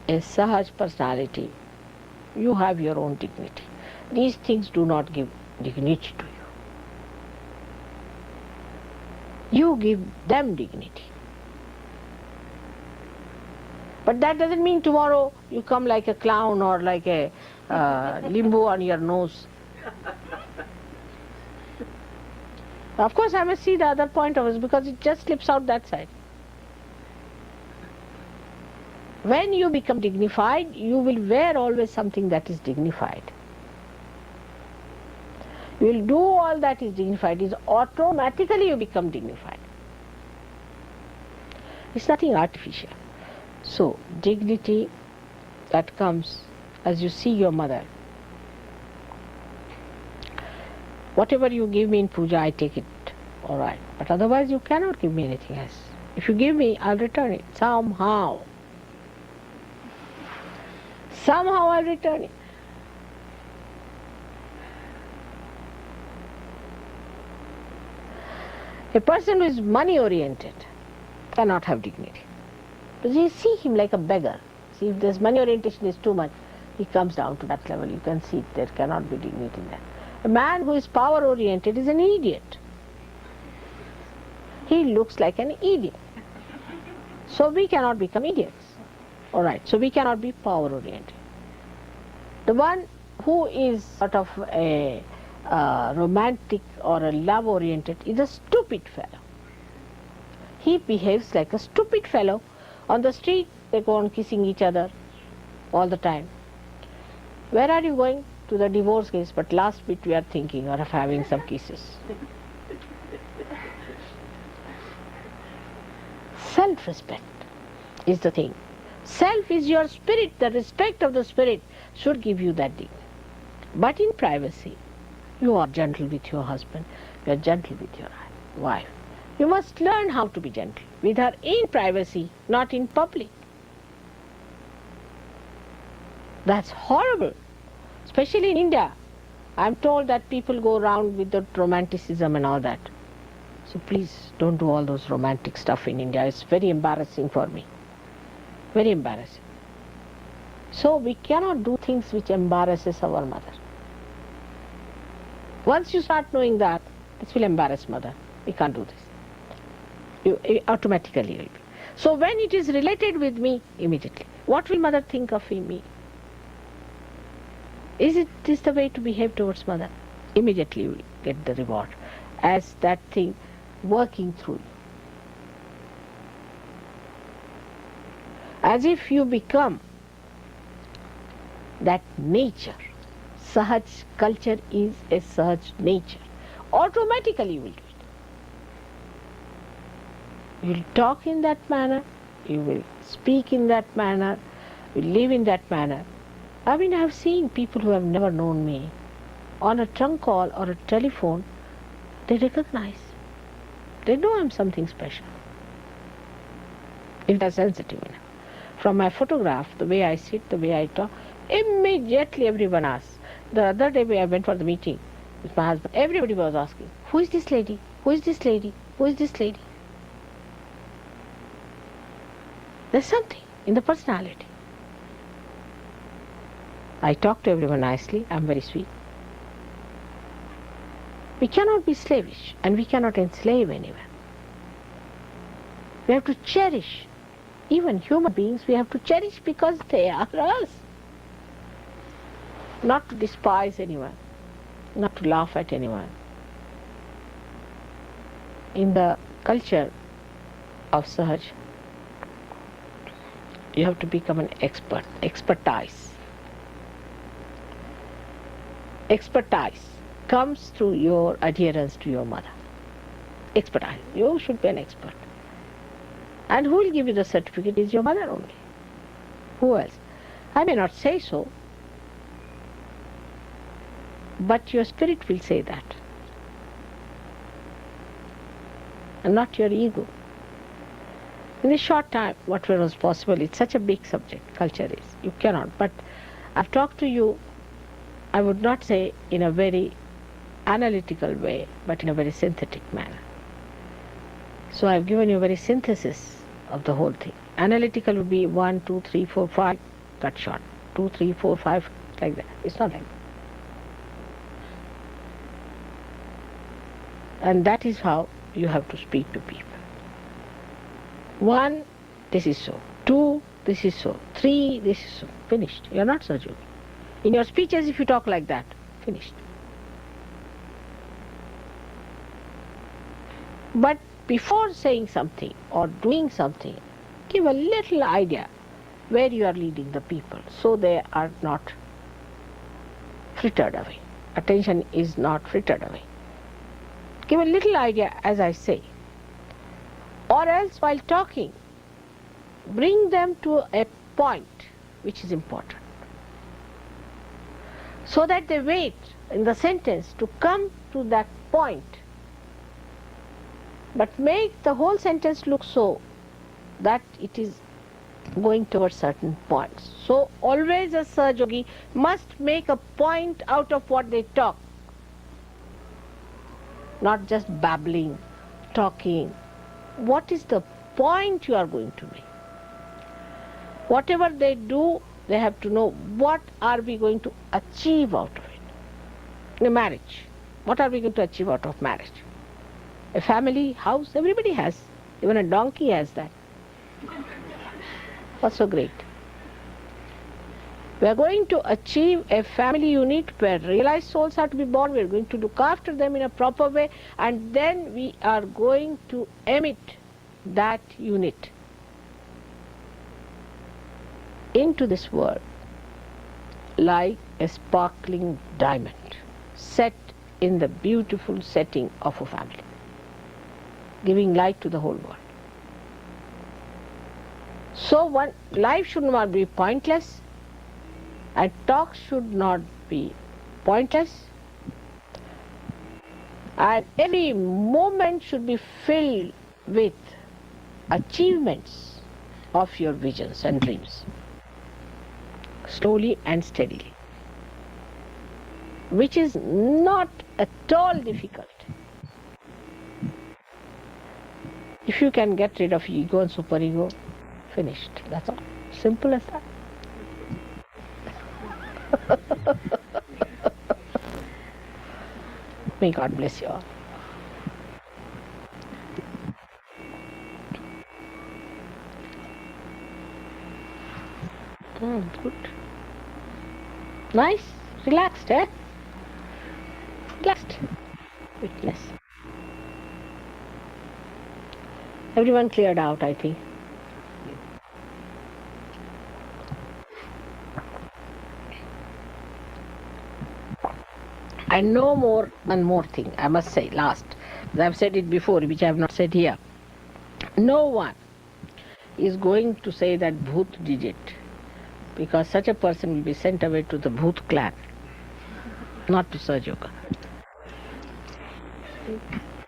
a Sahaj personality, you have your own dignity. These things do not give dignity to you. You give them dignity. But that doesn't mean tomorrow you come like a clown or like a limbo on your nose. Of course, I must see the other point of it because it just slips out that side. When you become dignified, you will wear always something that is dignified. You will do all that is dignified. Automatically you become dignified. It's nothing artificial. So, dignity that comes as you see your mother. Whatever you give me in puja, I take it, all right. But otherwise, you cannot give me anything else. If you give me, I'll return it somehow. Somehow I'll return it. A person who is money oriented cannot have dignity. Because you see him like a beggar. See, if this money orientation is too much, he comes down to that level. You can see there cannot be dignity in that. A man who is power oriented is an idiot. He looks like an idiot. So we cannot become idiots. Alright, so we cannot be power oriented. The one who is sort of a romantic or a love oriented is a stupid fellow. He behaves like a stupid fellow. On the street they go on kissing each other all the time. Where are you going? To the divorce case, but last bit we are thinking of having some kisses. Self-respect is the thing. Self is your spirit. The respect of the spirit should give you that dignity. But in privacy, you are gentle with your husband, you are gentle with your wife. You must learn how to be gentle with her in privacy, not in public. That's horrible. Especially in India. I'm told that people go around with the romanticism and all that. So please don't do all those romantic stuff in India. It's very embarrassing for me. Very embarrassing. So we cannot do things which embarrasses our mother. Once you start knowing that, this will embarrass mother. We can't do this. You automatically will be. So when it is related with me, immediately, what will mother think of me? Is it this the way to behave towards mother? Immediately you will get the reward as that thing working through you. As if you become that nature. Sahaj culture is a Sahaj nature. Automatically you will do it. You will talk in that manner, you will speak in that manner, you will live in that manner. I mean, I have seen people who have never known me. On a trunk call or a telephone, they recognize. They know I'm something special. If they're sensitive enough. From my photograph, the way I sit, the way I talk, immediately everyone asks. The other day when I went for the meeting with my husband, everybody was asking, who is this lady? Who is this lady? Who is this lady? There's something in the personality. I talk to everyone nicely, I'm very sweet. We cannot be slavish and we cannot enslave anyone. We have to cherish. Even human beings we have to cherish because they are us. Not to despise anyone, not to laugh at anyone. In the culture of Sahaj, you have to become an expert, expertise. Expertise comes through your adherence to your mother. Expertise. You should be an expert. And who will give you the certificate is your mother only. Who else? I may not say so, but your spirit will say that. And not your ego. In this short time, whatever was possible, it's such a big subject, culture is. You cannot. But I've talked to you, I would not say in a very analytical way, but in a very synthetic manner. So I've given you a very synthesis of the whole thing. Analytical would be 1, 2, 3, 4, 5, cut short. 2, 3, 4, 5, like that. It's not like that. And that is how you have to speak to people. 1, this is so. 2, this is so. 3, this is so. Finished. You are not so joking. In your speeches, if you talk like that, finished. But before saying something or doing something, give a little idea where you are leading the people so they are not frittered away. Attention is not frittered away. Give a little idea as I say. Or else while talking, bring them to a point which is important, so that they wait in the sentence to come to that point, but make the whole sentence look so that it is going towards certain points. So always a Sahaja Yogi must make a point out of what they talk, not just babbling, talking. What is the point you are going to make? Whatever they do, they have to know what are we going to achieve out of it. In a marriage, what are we going to achieve out of marriage? A family, house, everybody has. Even a donkey has that. What's so great? We are going to achieve a family unit where realized souls are to be born. We are going to look after them in a proper way, and then we are going to emit that unit into this world like a sparkling diamond set in the beautiful setting of a family, giving light to the whole world. So one life should not be pointless, and talk should not be pointless, and every moment should be filled with achievements of your visions and dreams, slowly and steadily, which is not at all difficult. If you can get rid of ego and superego, finished. That's all. Simple as that. May God bless you all. Good. Nice. Relaxed, eh? Relaxed. Witness. Everyone cleared out, I think. And no more, one more thing, I must say, last. I have said it before, which I have not said here. No one is going to say that Bhoot did it, because such a person will be sent away to the Bhoot clan, not to Sahaja Yoga.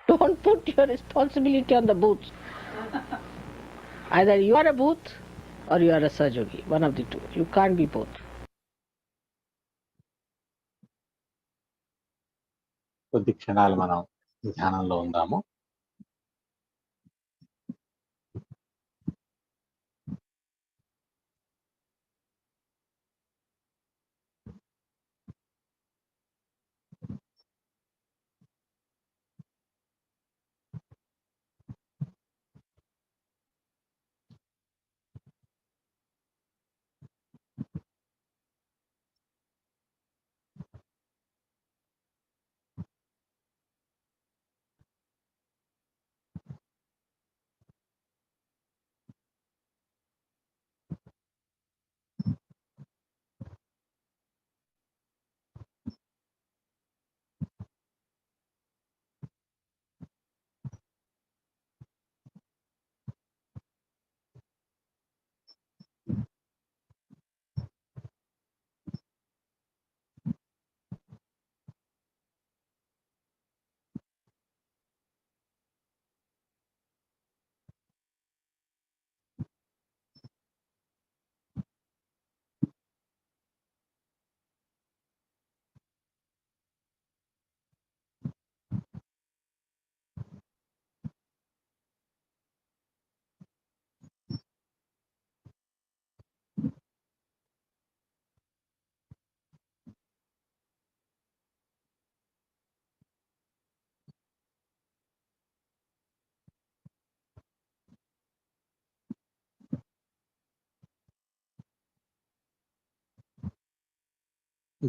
Don't put your responsibility on the Bhoots. Either you are a Bhoot or you are a Sahaja Yogi, one of the two. You can't be both. కొద్ది క్షణాలు మనం ధ్యానంలో ఉందాము.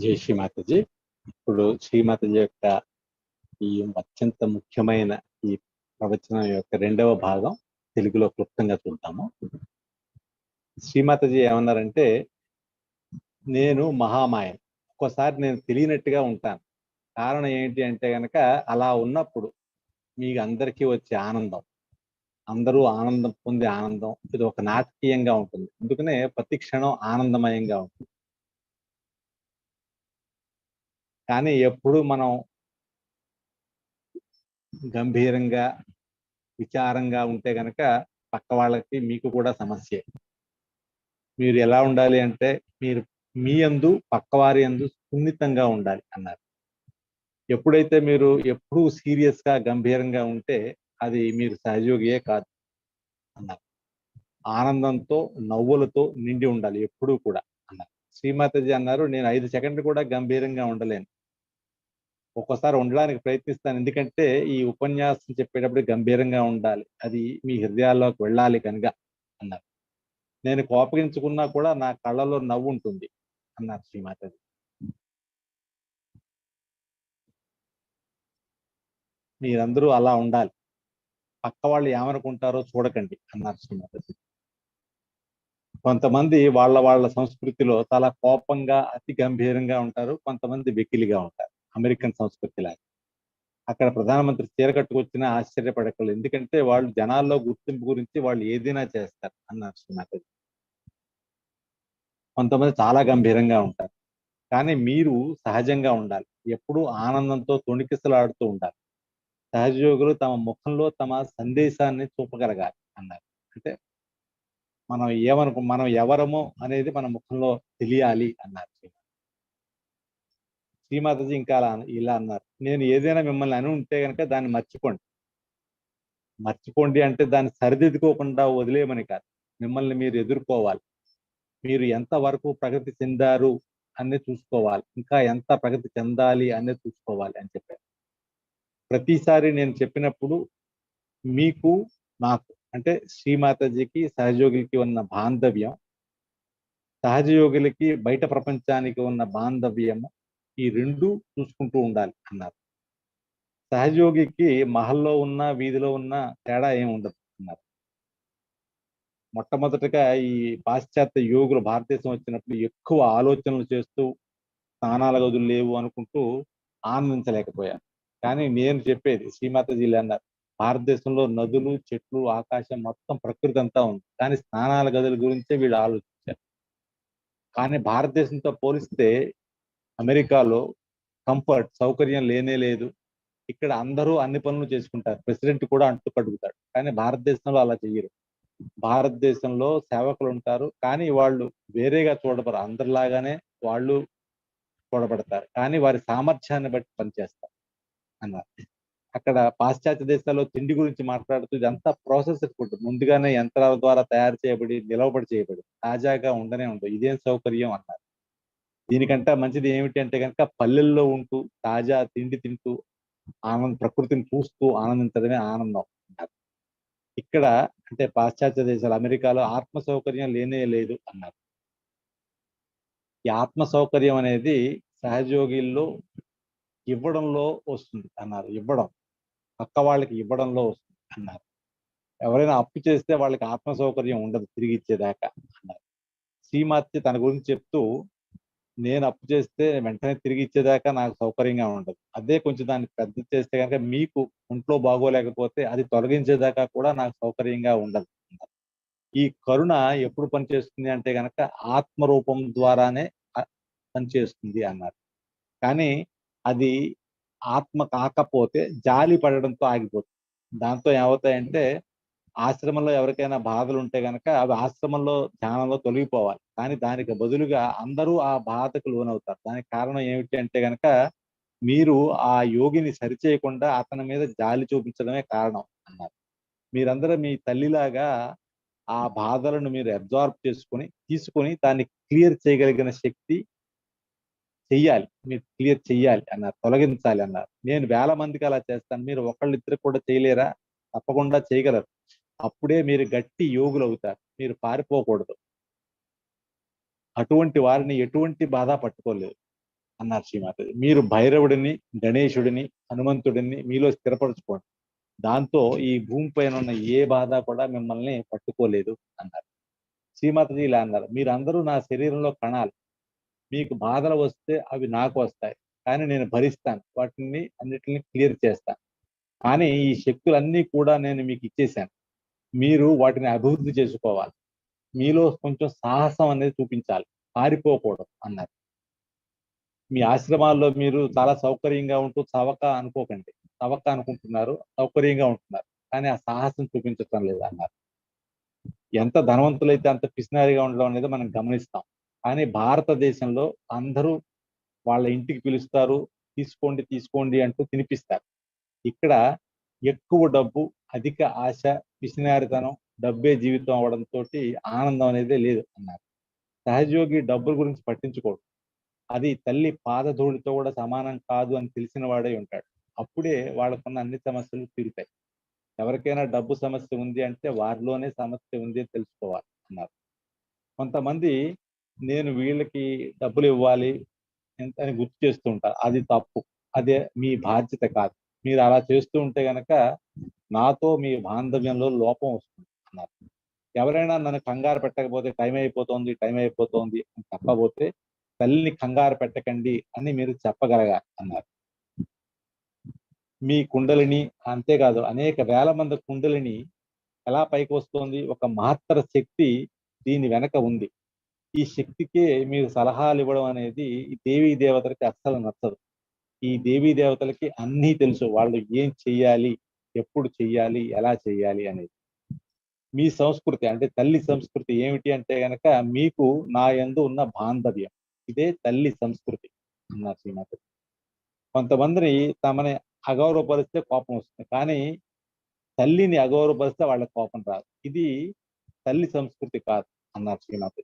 జై శ్రీమాతజీ. ఇప్పుడు శ్రీమాతజీ యొక్క ఈ అత్యంత ముఖ్యమైన ఈ ప్రవచనం యొక్క రెండవ భాగం తెలుగులో క్లుప్తంగా చూద్దాము. శ్రీమాతజీ ఏమన్నారంటే, నేను మహామాయ, ఒక్కోసారి నేను తెలియనట్టుగా ఉంటాను. కారణం ఏంటి అంటే గనక, అలా ఉన్నప్పుడు మీకు అందరికీ వచ్చే ఆనందం, అందరూ ఆనందం పొందే ఆనందం ఇది ఒక నాటకీయంగా ఉంటుంది. అందుకనే ప్రతి క్షణం ఆనందమయంగా ఉంటుంది. కానీ ఎప్పుడు మనం గంభీరంగా విచారంగా ఉంటే గనక పక్క వాళ్ళకి మీకు కూడా సమస్యే. మీరు ఎలా ఉండాలి అంటే మీరు మీ యందు పక్కవారి యందు సున్నితంగా ఉండాలి అన్నారు. ఎప్పుడైతే మీరు ఎప్పుడూ సీరియస్ గా గంభీరంగా ఉంటే అది మీరు సహజయోగియే కాదు అన్నారు. ఆనందంతో నవ్వులతో నిండి ఉండాలి ఎప్పుడూ కూడా అన్నారు. శ్రీమాతాజీ అన్నారు, నేను 5 సెకండ్లు కూడా గంభీరంగా ఉండలేను. ఒక్కోసారి ఉండడానికి ప్రయత్నిస్తాను. ఎందుకంటే ఈ ఉపన్యాసం చెప్పేటప్పుడు గంభీరంగా ఉండాలి. అది మీ హృదయాల్లోకి వెళ్ళాలి కనుక అన్నారు. నేను కోపగించుకున్నా కూడా నా కళ్ళలో నవ్వు ఉంటుంది అన్నారు శ్రీమాతాజీ. మీరందరూ అలా ఉండాలి. పక్క వాళ్ళు ఏమనుకుంటారో చూడకండి అన్నారు శ్రీమాతాజీ. కొంతమంది వాళ్ళ సంస్కృతిలో చాలా కోపంగా అతి గంభీరంగా ఉంటారు. కొంతమంది వెకిలిగా ఉంటారు. అమెరికన్ సంస్కృతి లాగా. అక్కడ ప్రధానమంత్రి చీర కట్టుకొచ్చినా ఆశ్చర్యపడక్కర్లేదు. ఎందుకంటే వాళ్ళు జనాల్లో గుర్తింపు గురించి వాళ్ళు ఏదైనా చేస్తారు అన్నారు శ్రీమాతాజీ. కొంతమంది చాలా గంభీరంగా ఉంటారు. కానీ మీరు సహజంగా ఉండాలి. ఎప్పుడూ ఆనందంతో తొణికిసలాడుతూ ఉండాలి. సహజయోగులు తమ ముఖంలో తమ సందేశాన్ని చూపగలగాలి అన్నారు. అంటే మనం ఎవరమో అనేది మన ముఖంలో తెలియాలి అన్నారు. శ్రీమాతాజీ ఇంకా ఇలా అన్నారు, నేను ఏదైనా మిమ్మల్ని అని ఉంటే గనక దాన్ని మర్చిపోండి. మర్చిపోండి అంటే దాన్ని సరిదిద్దుకోకుండా వదిలేయమని కాదు. మిమ్మల్ని మీరు ఎదుర్కోవాలి. మీరు ఎంత వరకు ప్రగతి చెందారు అనేది చూసుకోవాలి. ఇంకా ఎంత ప్రగతి చెందాలి అనేది చూసుకోవాలి అని చెప్పారు. ప్రతిసారి నేను చెప్పినప్పుడు మీకు నాకు అంటే శ్రీమాతాజీకి సహజయోగులకి ఉన్న బాంధవ్యం, సహజయోగులకి బయట ప్రపంచానికి ఉన్న బాంధవ్యము ఈ రెండు చూసుకుంటూ ఉండాలి అన్నారు. సహజయోగికి మహల్లో ఉన్న వీధిలో ఉన్న తేడా ఏమి ఉండదు అన్నారు. మొట్టమొదటిగా ఈ పాశ్చాత్య యోగులు భారతదేశం వచ్చినప్పుడు ఎక్కువ ఆలోచనలు చేస్తూ స్నానాల గదులు లేవు అనుకుంటూ ఆనందించలేకపోయారు. కానీ నేను చెప్పేది శ్రీమాతాజీలు అన్నారు, భారతదేశంలో నదులు, చెట్లు, ఆకాశం మొత్తం ప్రకృతి అంతా ఉంది. కానీ స్నానాల గదుల గురించే వీళ్ళు ఆలోచించారు. కానీ భారతదేశంతో పోలిస్తే అమెరికాలో కంఫర్ట్ సౌకర్యం లేనే లేదు. ఇక్కడ అందరూ అన్ని పనులు చేసుకుంటారు. ప్రెసిడెంట్ కూడా అంటు కడుగుతాడు. కానీ భారతదేశంలో అలా చెయ్యరు. భారతదేశంలో సేవకులు ఉంటారు. కానీ వాళ్ళు వేరేగా చూడబడరు. అందరిలాగానే వాళ్ళు చూడబడతారు. కానీ వారి సామర్థ్యాన్ని బట్టి పనిచేస్తారు అన్నారు. అక్కడ పాశ్చాత్య దేశాల్లో తిండి గురించి మాట్లాడుతూ ఇదంతా ప్రాసెస్డ్ ఫుడ్. ముందుగానే యంత్రాల ద్వారా తయారు చేయబడి, నిలవబడి చేయబడి తాజాగా ఉండనే ఉండవు. ఇదేం సౌకర్యం అన్నారు. దీనికంటే మంచిది ఏమిటి అంటే కనుక పల్లెల్లో ఉంటూ తాజా తిండి తింటూ ప్రకృతిని చూస్తూ ఆనందించడమే ఆనందం అన్నారు. ఇక్కడ అంటే పాశ్చాత్య దేశాలు అమెరికాలో ఆత్మ సౌకర్యం లేనే లేదు అన్నారు. ఈ ఆత్మ సౌకర్యం అనేది సహజయోగిల్లో ఇవ్వడంలో వస్తుంది అన్నారు. ఇవ్వడం పక్క వాళ్ళకి ఇవ్వడంలో వస్తుంది అన్నారు. ఎవరైనా అప్పు చేస్తే వాళ్ళకి ఆత్మ సౌకర్యం ఉండదు తిరిగి ఇచ్చేదాకా అన్నారు. శ్రీమాత తన గురించి చెప్తూ, నేను అప్పు చేస్తే వెంటనే తిరిగి ఇచ్చేదాకా నాకు సౌకర్యంగా ఉండదు. అదే కొంచెం దాన్ని పెద్ద చేస్తే కనుక మీకు ఒంట్లో బాగోలేకపోతే అది తొలగించేదాకా కూడా నాకు సౌకర్యంగా ఉండదు అన్నారు. ఈ కరుణ ఎప్పుడు పనిచేస్తుంది అంటే గనక ఆత్మరూపం ద్వారానే పనిచేస్తుంది అన్నారు. కానీ అది ఆత్మ కాకపోతే జాలి పడడంతో ఆగిపోతుంది. దాంతో ఏమవుతాయంటే ఆశ్రమంలో ఎవరికైనా బాధలు ఉంటే గనక అవి ఆశ్రమంలో ధ్యానంలో తొలగిపోవాలి. కానీ దానికి బదులుగా అందరూ ఆ బాధకు లోనవుతారు. దానికి కారణం ఏమిటి అంటే గనక మీరు ఆ యోగిని సరిచేయకుండా అతని మీద జాలి చూపించడమే కారణం అన్నారు. మీరందరూ మీ తల్లిలాగా ఆ బాధలను మీరు అబ్జార్బ్ తీసుకొని దాన్ని క్లియర్ చేయగలిగిన శక్తి చెయ్యాలి. మీరు క్లియర్ చెయ్యాలి అన్నారు. తొలగించాలి అన్నారు. నేను వేల మందికి అలా చేస్తాను. మీరు ఒకళ్ళిద్దరు కూడా చేయలేరా? తప్పకుండా చేయగలరు. అప్పుడే మీరు గట్టి యోగులవుతారు. మీరు పారిపోకూడదు. అటువంటి వారిని ఎటువంటి బాధ పట్టుకోలేదు అన్నారు శ్రీమాతాజీ. మీరు భైరవుడిని, గణేశుడిని, హనుమంతుడిని మీలో స్థిరపరచుకోండి. దాంతో ఈ భూమి పైన ఉన్న ఏ బాధ కూడా మిమ్మల్ని పట్టుకోలేదు అన్నారు. శ్రీమాతాజీ ఇలా అన్నారు, మీరందరూ నా శరీరంలో కణాలు. మీకు బాధలు వస్తే అవి నాకు వస్తాయి. కానీ నేను భరిస్తాను. వాటిని అన్నిటిని క్లియర్ చేస్తాను. కానీ ఈ శక్తులన్నీ కూడా నేను మీకు ఇచ్చేశాను. మీరు వాటిని అభివృద్ధి చేసుకోవాలి. మీలో కొంచెం సాహసం అనేది చూపించాలి, పారిపోకూడదు అన్నారు. మీ ఆశ్రమాల్లో మీరు చాలా సౌకర్యంగా ఉంటూ చవక అనుకోకండి. చవక అనుకుంటున్నారు, సౌకర్యంగా ఉంటున్నారు, కానీ ఆ సాహసం చూపించటం లేదు అన్నారు. ఎంత ధనవంతులైతే అంత పిసినారిగా ఉండడం అనేది మనం గమనిస్తాం. కానీ భారతదేశంలో అందరూ వాళ్ళ ఇంటికి పిలుస్తారు, తీసుకోండి తీసుకోండి అంటూ తినిపిస్తారు. ఇక్కడ ఎక్కువ డబ్బు, అధిక ఆశ, పిసినారితనం, డబ్బే జీవితం అవడంతో ఆనందం అనేది లేదు అన్నారు. సహజయోగి డబ్బుల గురించి పట్టించుకోడు. అది తల్లి పాదధూళితో కూడా సమానం కాదు అని తెలిసిన వాడే ఉంటాడు. అప్పుడే వాళ్ళకున్న అన్ని సమస్యలు తీరుతాయి. ఎవరికైనా డబ్బు సమస్య ఉంది అంటే వారిలోనే సమస్య ఉంది అని తెలుసుకోవాలి అన్నారు. కొంతమంది నేను వీళ్ళకి డబ్బులు ఇవ్వాలి అని గుర్తు చేస్తూ ఉంటారు. అది తప్పు. అదే మీ బాధ్యత కాదు. మీరు అలా చేస్తూ ఉంటే గనక నాతో మీ బాంధవ్యంలో లోపం వస్తుంది అన్నారు. ఎవరైనా నన్ను కంగారు పెట్టకపోతే టైం అయిపోతుంది అని చెప్పబోతే తల్లిని కంగారు పెట్టకండి అని మీరు చెప్పగలగాలి అన్నారు. మీ కుండలిని, అంతేకాదు అనేక వేల మంది కుండలిని ఎలా పైకి వస్తోంది? ఒక మహత్తర శక్తి దీని వెనక ఉంది. ఈ శక్తికే మీరు సలహాలు ఇవ్వడం అనేది ఈ దేవీ దేవతలకి అస్సలు నచ్చదు. ఈ దేవీ దేవతలకి అన్నీ తెలుసు. వాళ్ళు ఏం చెయ్యాలి, ఎప్పుడు చెయ్యాలి, ఎలా చెయ్యాలి అనేది. మీ సంస్కృతి అంటే తల్లి సంస్కృతి ఏమిటి అంటే గనక మీకు నా యందు ఉన్న బాంధవ్యం. ఇదే తల్లి సంస్కృతి అన్నారు శ్రీమాత. కొంతమందిని తమని అగౌరవపరిస్తే కోపం వస్తుంది. కానీ తల్లిని అగౌరవపరిస్తే వాళ్ళకి కోపం రాదు. ఇది తల్లి సంస్కృతి కాదు అన్నారు శ్రీమాత.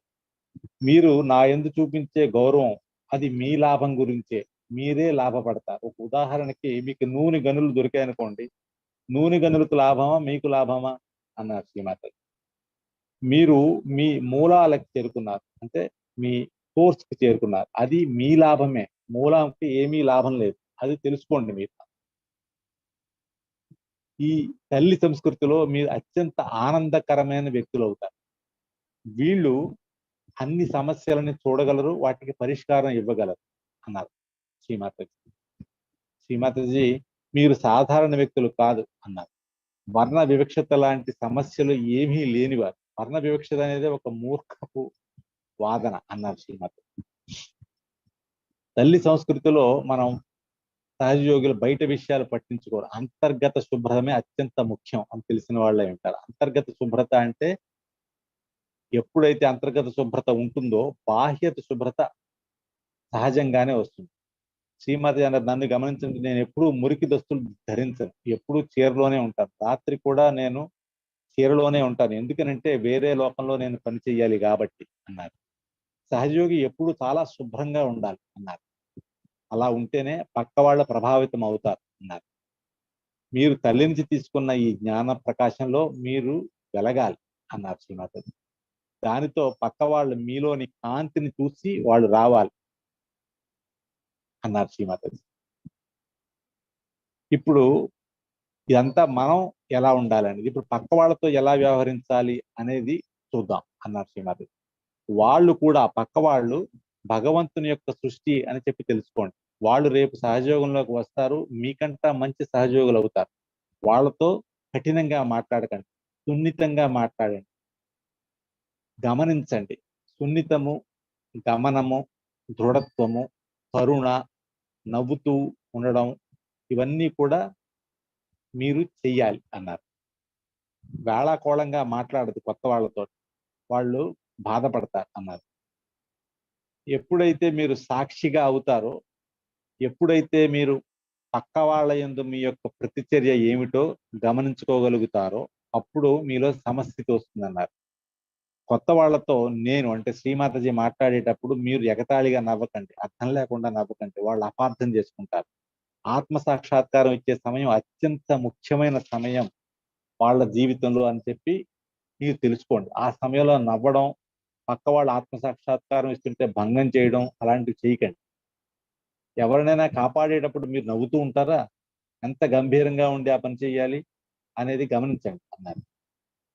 మీరు నా యందు చూపించే గౌరవం అది మీ లాభం గురించే. మీరే లాభపడతారు. ఒక ఉదాహరణకి మీకు నూనె గనులు దొరికాయనుకోండి. నూనె గనులకు లాభమా? మీకు లాభమా? అన్నారు శ్రీమాత. మీరు మీ మూలాలకు చేరుకున్నారు. అంటే మీ సోర్స్ కి చేరుకున్నారు. అది మీ లాభమే. మూలానికి ఏమీ లాభం లేదు. అది తెలుసుకోండి మీరు. ఈ తల్లి సంస్కృతిలో మీరు అత్యంత ఆనందకరమైన వ్యక్తులు అవుతారు. వీళ్ళు అన్ని సమస్యలని చూడగలరు, వాటికి పరిష్కారం ఇవ్వగలరు అన్నారు శ్రీమాతాజీ. శ్రీమాతాజీ మీరు సాధారణ వ్యక్తులు కాదు అన్నారు. వర్ణ వివక్షత లాంటి సమస్యలు ఏమీ లేనివారు. వర్ణ వివక్షత అనేది ఒక మూర్ఖపు వాదన అన్నారు శ్రీమాత. తల్లి సంస్కృతిలో మనం సహజయోగులు బయట విషయాలు పట్టించుకోరు. అంతర్గత శుభ్రమే అత్యంత ముఖ్యం అని తెలిసిన వాళ్ళే ఉంటారు. అంతర్గత శుభ్రత అంటే ఎప్పుడైతే అంతర్గత శుభ్రత ఉంటుందో బాహ్యత శుభ్రత సహజంగానే వస్తుంది. శ్రీమతి అన్నది నన్ను గమనించండి, నేను ఎప్పుడూ మురికి దుస్తులు ధరించను. ఎప్పుడూ చీరలోనే ఉంటాను. రాత్రి కూడా నేను చీరలోనే ఉంటాను. ఎందుకనంటే వేరే లోకంలో నేను పని చేయాలి కాబట్టి అన్నారు. సహజయోగి ఎప్పుడు చాలా శుభ్రంగా ఉండాలి అన్నారు. అలా ఉంటేనే పక్క వాళ్ళ ప్రభావితం అవుతారు అన్నారు. మీరు తల్లి నుంచి తీసుకున్న ఈ జ్ఞాన ప్రకాశంలో మీరు వెలగాలి అన్నారు శ్రీమాత. దానితో పక్క వాళ్ళు మీలోని కాంతిని చూసి వాళ్ళు రావాలి అన్నారు శ్రీమాత. ఇప్పుడు ఇదంతా మనం ఎలా ఉండాలనేది, ఇప్పుడు పక్క వాళ్ళతో ఎలా వ్యవహరించాలి అనేది చూద్దాం అన్నారు శ్రీమాత. వాళ్ళు కూడా పక్క వాళ్ళు భగవంతుని యొక్క సృష్టి అని చెప్పి తెలుసుకోండి. వాళ్ళు రేపు సహజయోగంలోకి వస్తారు, మీకంటా మంచి సహజయోగులు అవుతారు. వాళ్ళతో కఠినంగా మాట్లాడకండి, సున్నితంగా మాట్లాడండి, గమనించండి. సున్నితము, గమనము, దృఢత్వము, కరుణ, నవ్వుతూ ఉండడం, ఇవన్నీ కూడా మీరు చెయ్యాలి అన్నారు. వేళాకోళంగా మాట్లాడదు కొత్త వాళ్ళతో, వాళ్ళు బాధపడతారు అన్నారు. ఎప్పుడైతే మీరు సాక్షిగా అవుతారో, ఎప్పుడైతే మీరు పక్క వాళ్ళ యందు మీ యొక్క ప్రతిచర్య ఏమిటో గమనించుకోగలుగుతారో అప్పుడు మీలో సమస్థితి వస్తుందన్నారు. కొత్త వాళ్ళతో నేను అంటే శ్రీమాతజీ మాట్లాడేటప్పుడు మీరు ఎగతాళిగా నవ్వకండి, అర్థం లేకుండా నవ్వకండి, వాళ్ళు అపార్థం చేసుకుంటారు. ఆత్మ సాక్షాత్కారం ఇచ్చే సమయం అత్యంత ముఖ్యమైన సమయం వాళ్ళ జీవితంలో అని చెప్పి మీరు తెలుసుకోండి. ఆ సమయంలో నవ్వడం, పక్క వాళ్ళ ఆత్మ సాక్షాత్కారం ఇస్తుంటే భంగం చేయడం అలాంటివి చేయకండి. ఎవరినైనా కాపాడేటప్పుడు మీరు నవ్వుతూ ఉంటారా? ఎంత గంభీరంగా ఉండి ఆ పని చేయాలి అనేది గమనించండి అన్నారు.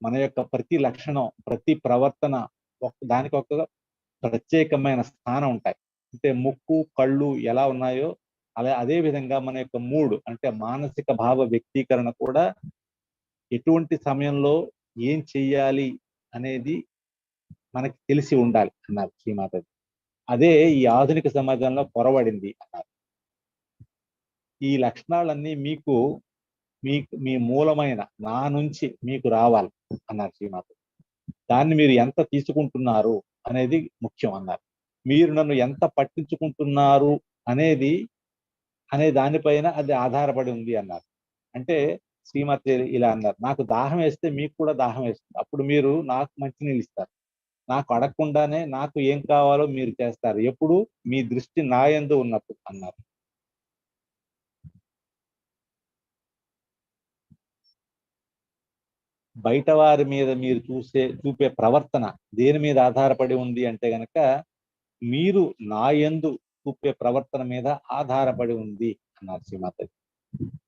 మన యొక్క ప్రతి లక్షణం, ప్రతి ప్రవర్తన దానికి ఒక ప్రత్యేకమైన స్థానం ఉంటాయి. అంటే ముక్కు, కళ్ళు ఎలా ఉన్నాయో అదే విధంగా మన యొక్క మూడ్ అంటే మానసిక భావ వ్యక్తీకరణ కూడా ఎటువంటి సమయంలో ఏం చెయ్యాలి అనేది మనకి తెలిసి ఉండాలి అన్నారు శ్రీమాతాజీ. అదే ఈ ఆధునిక సమాజంలో పొరబడింది అన్నారు. ఈ లక్షణాలన్నీ మీకు మీ మూలమైన నా నుంచి మీకు రావాలి అన్నారు శ్రీమాత. దాన్ని మీరు ఎంత తీసుకుంటున్నారు అనేది ముఖ్యం అన్నారు. మీరు నన్ను ఎంత పట్టించుకుంటున్నారు అనేది అనే దానిపైన అది ఆధారపడి ఉంది అన్నారు. అంటే శ్రీమతి ఇలా అన్నారు, నాకు దాహం వేస్తే మీకు కూడా దాహం వేస్తుంది, అప్పుడు మీరు నాకు మంచినీళ్ళు ఇస్తారు. నాకు అడగకుండానే నాకు ఏం కావాలో మీరు చేస్తారు, ఎప్పుడు మీ దృష్టి నా యందు ఉన్నప్పుడు అన్నారు. బయట వారి మీద మీరు చూపే ప్రవర్తన దేని మీద ఆధారపడి ఉంది అంటే గనక మీరు నా యందు చూపే ప్రవర్తన మీద ఆధారపడి ఉంది అన్నారు శ్రీమాతాజీ.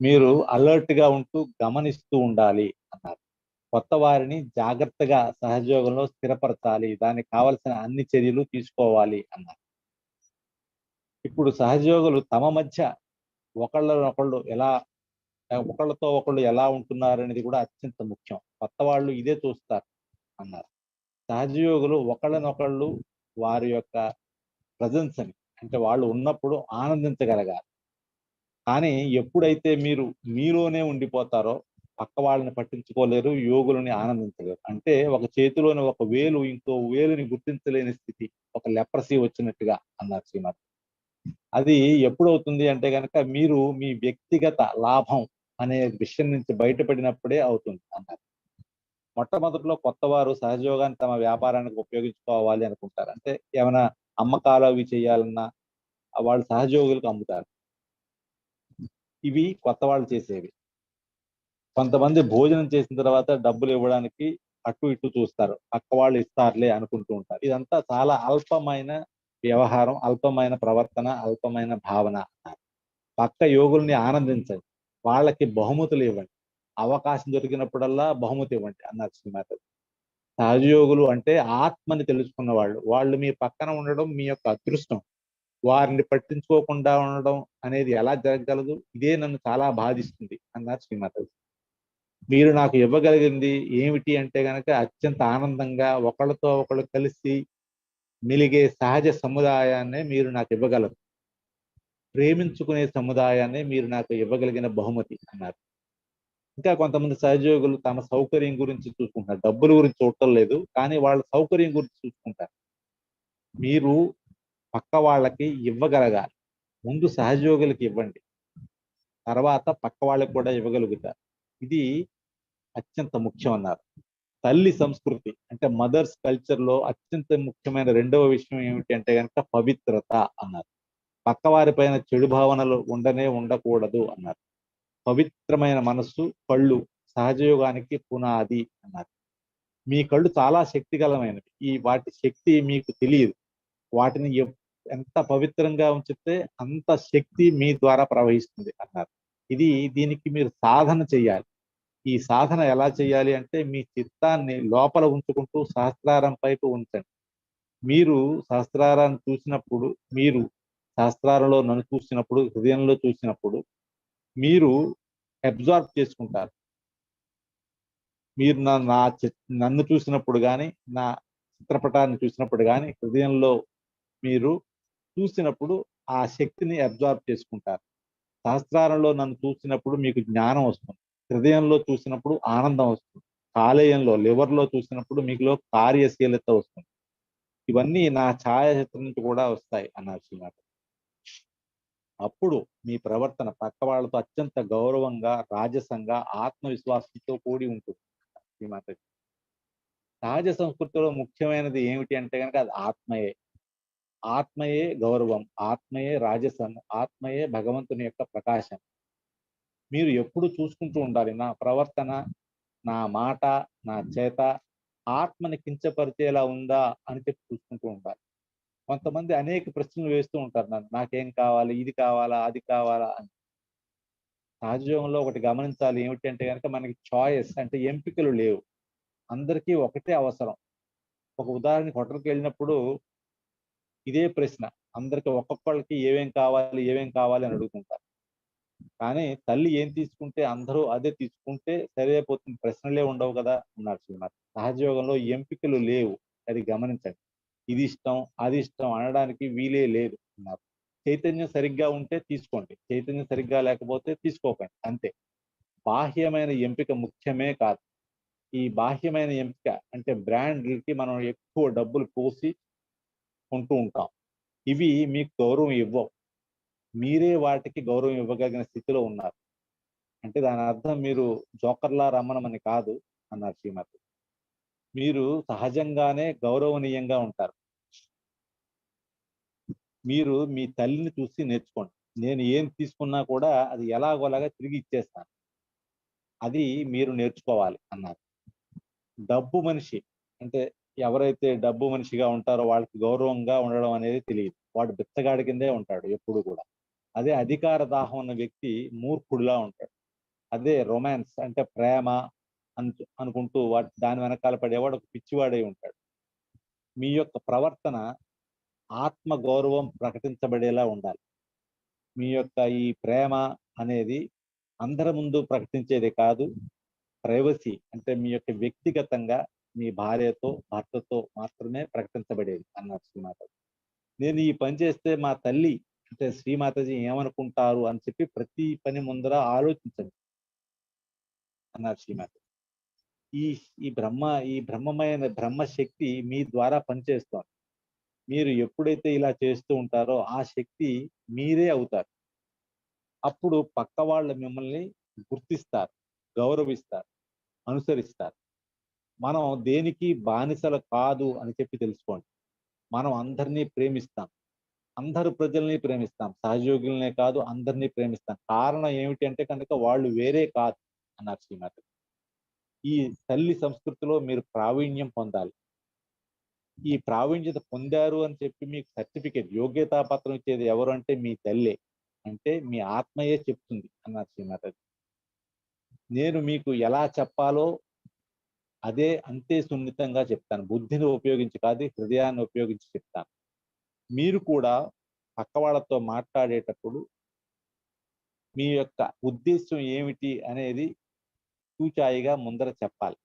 మీరు అలర్ట్ గా ఉంటూ గమనిస్తూ ఉండాలి అన్నారు. కొత్త వారిని జాగ్రత్తగా సహజయోగంలో స్థిరపరచాలి, దానికి కావలసిన అన్ని చర్యలు తీసుకోవాలి అన్నారు. ఇప్పుడు సహజయోగులు తమ మధ్య ఒకళ్ళతో ఒకళ్ళు ఎలా ఉంటున్నారు అనేది కూడా అత్యంత ముఖ్యం. కొత్త వాళ్ళు ఇదే చూస్తారు అన్నారు. సహజయోగులు ఒకళ్ళనొకళ్ళు వారి యొక్క ప్రజెన్స్ అని, అంటే వాళ్ళు ఉన్నప్పుడు ఆనందించగలగాలి. కానీ ఎప్పుడైతే మీరు మీలోనే ఉండిపోతారో పక్క వాళ్ళని పట్టించుకోలేరు, యోగులని ఆనందించలేరు. అంటే ఒక చేతిలోని ఒక వేలు ఇంకో వేలుని గుర్తించలేని స్థితి, ఒక లెప్రసీ వచ్చినట్టుగా అన్నారు శ్రీమతి. అది ఎప్పుడవుతుంది అంటే కనుక మీరు మీ వ్యక్తిగత లాభం అనే విషయం నుంచి బయటపడినప్పుడే అవుతుంది అన్నారు. మొట్టమొదటిలో కొత్త వారు సహజయోగాన్ని తమ వ్యాపారానికి ఉపయోగించుకోవాలి అనుకుంటారు. అంటే ఏమైనా అమ్మకాలు అవి చేయాలన్నా వాళ్ళు సహజయోగులకు అమ్ముతారు. ఇవి కొత్త వాళ్ళు చేసేవి. కొంతమంది భోజనం చేసిన తర్వాత డబ్బులు ఇవ్వడానికి అటు ఇటు చూస్తారు, పక్క వాళ్ళు ఇస్తారులే అనుకుంటూ ఉంటారు. ఇదంతా చాలా అల్పమైన వ్యవహారం, అల్పమైన ప్రవర్తన, అల్పమైన భావన. పక్క యోగుల్ని ఆనందించండి, వాళ్ళకి బహుమతులు ఇవ్వండి, అవకాశం దొరికినప్పుడల్లా బహుమతి ఇవ్వండి అన్నారు శ్రీమాత. సహజయోగులు అంటే ఆత్మని తెలుసుకున్న వాళ్ళు. వాళ్ళు మీ పక్కన ఉండడం మీ యొక్క అదృష్టం. వారిని పట్టించుకోకుండా ఉండడం అనేది ఎలా జరగగలదు? ఇదే నన్ను చాలా బాధిస్తుంది అన్నారు శ్రీమాత. మీరు నాకు ఇవ్వగలిగింది ఏమిటి అంటే గనక అత్యంత ఆనందంగా ఒకళ్ళతో ఒకళ్ళు కలిసి మెలిగే సహజ సముదాయాన్నే మీరు నాకు ఇవ్వగలరు. ప్రేమించుకునే సముదాయాన్ని మీరు నాకు ఇవ్వగలిగిన బహుమతి అన్నారు. ఇంకా కొంతమంది సహజయోగులు తమ సౌకర్యం గురించి చూసుకుంటారు, డబ్బుల గురించి చూడటం లేదు, కానీ వాళ్ళ సౌకర్యం గురించి చూసుకుంటారు. మీరు పక్క వాళ్ళకి ఇవ్వగలగాలి. ముందు సహజయోగులకి ఇవ్వండి, తర్వాత పక్క వాళ్ళకి కూడా ఇవ్వగలుగుతారు. ఇది అత్యంత ముఖ్యం అన్నారు. తల్లి సంస్కృతి అంటే మదర్స్ కల్చర్ లో అత్యంత ముఖ్యమైన రెండవ విషయం ఏమిటి అంటే కనుక పవిత్రత అన్నారు. పక్కవారి పైన చెడు భావనలు ఉండకూడదు అన్నారు. పవిత్రమైన మనస్సు, కళ్ళు సహజయోగానికి పునాది అన్నారు. మీ కళ్ళు చాలా శక్తిగలమైనవి. వాటి శక్తి మీకు తెలియదు. వాటిని ఎంత పవిత్రంగా ఉంచితే అంత శక్తి మీ ద్వారా ప్రవహిస్తుంది అన్నారు. దీనికి మీరు సాధన చేయాలి. ఈ సాధన ఎలా చేయాలి అంటే మీ చిత్తాన్ని లోపల ఉంచుకుంటూ సహస్రారం పైపు ఉంచండి. మీరు సహస్రారాన్ని చూసినప్పుడు, మీరు సహస్రారంలో నన్ను చూసినప్పుడు, హృదయంలో చూసినప్పుడు మీరు అబ్జార్బ్ చేసుకుంటారు. మీరు నన్ను చూసినప్పుడు కానీ, నా చిత్రపటాన్ని చూసినప్పుడు కానీ, హృదయంలో మీరు చూసినప్పుడు ఆ శక్తిని అబ్జార్బ్ చేసుకుంటారు. సహస్రారంలో నన్ను చూసినప్పుడు మీకు జ్ఞానం వస్తుంది, హృదయంలో చూసినప్పుడు ఆనందం వస్తుంది, కాలేయంలో లివర్లో చూసినప్పుడు మీకులో కార్యశీలత వస్తుంది. ఇవన్నీ నా ఛాయాచిత్రం నుంచి కూడా వస్తాయి అన్నారు శ్రీమాత. అప్పుడు మీ ప్రవర్తన పక్క వాళ్ళతో అత్యంత గౌరవంగా, రాజసంగా, ఆత్మవిశ్వాసంతో కూడి ఉంటుంది శ్రీమాత. సహజ సంస్కృతిలో ముఖ్యమైనది ఏమిటి అంటే కనుక అది ఆత్మయే. ఆత్మయే గౌరవం, ఆత్మయే రాజసం, ఆత్మయే భగవంతుని యొక్క ప్రకాశం. మీరు ఎప్పుడు చూసుకుంటూ ఉండాలి, నా ప్రవర్తన, నా మాట, నా చేత ఆత్మని కించపరిచేలా ఉందా అని చెప్పి చూసుకుంటూ ఉండాలి. కొంతమంది అనేక ప్రశ్నలు వేస్తూ ఉంటారు, నాకేం కావాలి, ఇది కావాలా, అది కావాలా అని. సహజయోగంలో ఒకటి గమనించాలి ఏమిటి అంటే కనుక మనకి చాయిస్ అంటే ఎంపికలు లేవు. అందరికీ ఒకటే అవసరం. ఒక ఉదాహరణకి హోటల్కి వెళ్ళినప్పుడు ఇదే ప్రశ్న అందరికి, ఒక్కొక్కళ్ళకి ఏమేం కావాలి అని అడుగుతుంటారు. కానీ తల్లి ఏం తీసుకుంటే అందరూ అదే తీసుకుంటే సరైపోతుంది, ప్రశ్నలే ఉండవు కదా అన్నారు శ్రీమాత. సహజయోగంలో ఎంపికలు లేవు, అది గమనించండి. ఇది ఇష్టం అది ఇష్టం అనడానికి వీలే లేదు అన్నారు. చైతన్యం సరిగ్గా ఉంటే తీసుకోండి, చైతన్యం సరిగ్గా లేకపోతే తీసుకోకండి, అంతే. బాహ్యమైన ఎంపిక ముఖ్యమే కాదు. ఈ బాహ్యమైన ఎంపిక అంటే బ్రాండ్లకి మనం ఎక్కువ డబ్బులు పోసి కొంటూ ఉంటాం. ఇవి మీకు గౌరవం ఇవ్వవు, మీరే వాటికి గౌరవం ఇవ్వగలిగిన స్థితిలో ఉన్నారు. అంటే దాని అర్థం మీరు జోకర్లా రమ్మనమని కాదు అన్నారు శ్రీమతి. మీరు సహజంగానే గౌరవనీయంగా ఉంటారు. మీరు మీ తల్లిని చూసి నేర్చుకోండి. నేను ఏం తీసుకున్నా కూడా అది ఎలాగోలాగా తిరిగి ఇచ్చేస్తాను, అది మీరు నేర్చుకోవాలి అన్నారు. డబ్బు మనిషి అంటే ఎవరైతే డబ్బు మనిషిగా ఉంటారో వాళ్ళకి గౌరవంగా ఉండడం అనేది తెలియదు, వాడు బిచ్చగాడి కిందే ఉంటాడు ఎప్పుడు కూడా. అదే అధికార దాహం ఉన్న వ్యక్తి మూర్ఖుడిలా ఉంటాడు. అదే రొమాన్స్ అంటే ప్రేమ అనుకుంటూ దాని వెనకాల పడేవాడు ఒక పిచ్చివాడై ఉంటాడు. మీ యొక్క ప్రవర్తన ఆత్మ గౌరవం ప్రకటించబడేలా ఉండాలి. మీ యొక్క ఈ ప్రేమ అనేది అందరి ముందు ప్రకటించేది కాదు, ప్రైవసీ అంటే మీ యొక్క వ్యక్తిగతంగా మీ భార్యతో భర్తతో మాత్రమే ప్రకటించబడేది అన్నారు శ్రీమాతాజీ. నేను ఈ పని చేస్తే మా తల్లి అంటే శ్రీమాతాజీ ఏమనుకుంటారు అని చెప్పి ప్రతి పని ముందర ఆలోచించండి అన్నారు శ్రీమాత. ఈ ఈ బ్రహ్మమైన బ్రహ్మశక్తి మీ ద్వారా పనిచేస్తోంది. మీరు ఎప్పుడైతే ఇలా చేస్తూ ఉంటారో ఆ శక్తి మీరే అవుతారు. అప్పుడు పక్క వాళ్ళు మిమ్మల్ని గుర్తిస్తారు, గౌరవిస్తారు, అనుసరిస్తారు. మనం దేనికి బానిసలు కాదు అని చెప్పి తెలుసుకోండి. మనం అందరినీ ప్రేమిస్తాం, అందరు ప్రజల్ని ప్రేమిస్తాం, సహయోగులనే కాదు అందరినీ ప్రేమిస్తాం. కారణం ఏమిటి అంటే కనుక వాళ్ళు వేరే కాదు అన్నారు శ్రీమాత. ఈ తల్లి సంస్కృతిలో మీరు ప్రావీణ్యం పొందాలి. ఈ ప్రావీణ్యత పొందారు అని చెప్పి మీకు సర్టిఫికేట్ యోగ్యతా పత్రం ఇచ్చేది ఎవరు అంటే మీ తల్లే, అంటే మీ ఆత్మయే చెప్తుంది అన్నారు శ్రీమాతాజీ. నేను మీకు ఎలా చెప్పాలో అదే అంతే సున్నితంగా చెప్తాను, బుద్ధిని ఉపయోగించి కాదు హృదయాన్ని ఉపయోగించి చెప్తాను. మీరు కూడా పక్క వాళ్ళతో మాట్లాడేటప్పుడు మీ యొక్క ఉద్దేశం ఏమిటి అనేది చూచాయిగా ముందర చెప్పాలి.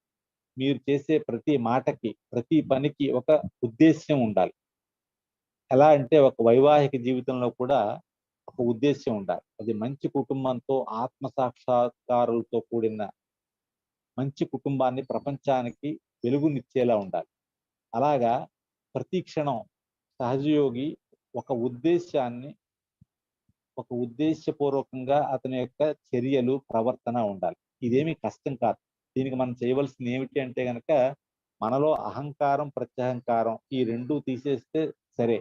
మీరు చేసే ప్రతి మాటకి ప్రతి పనికి ఒక ఉద్దేశ్యం ఉండాలి. ఎలా అంటే ఒక వైవాహిక జీవితంలో కూడా ఒక ఉద్దేశ్యం ఉండాలి. అది మంచి కుటుంబంతో ఆత్మ సాక్షాత్కారులతో కూడిన మంచి కుటుంబాన్ని ప్రపంచానికి వెలుగునిచ్చేలా ఉండాలి. అలాగా ప్రతి క్షణం సహజయోగి ఒక ఉద్దేశాన్ని ఒక ఉద్దేశపూర్వకంగా అతని యొక్క చర్యలు ప్రవర్తన ఉండాలి. ఇదేమి కష్టం కాదు. దీనికి మనం చేయవలసింది ఏమిటి అంటే గనక మనలో అహంకారం ప్రత్యహంకారం ఈ రెండు తీసేస్తే సరే,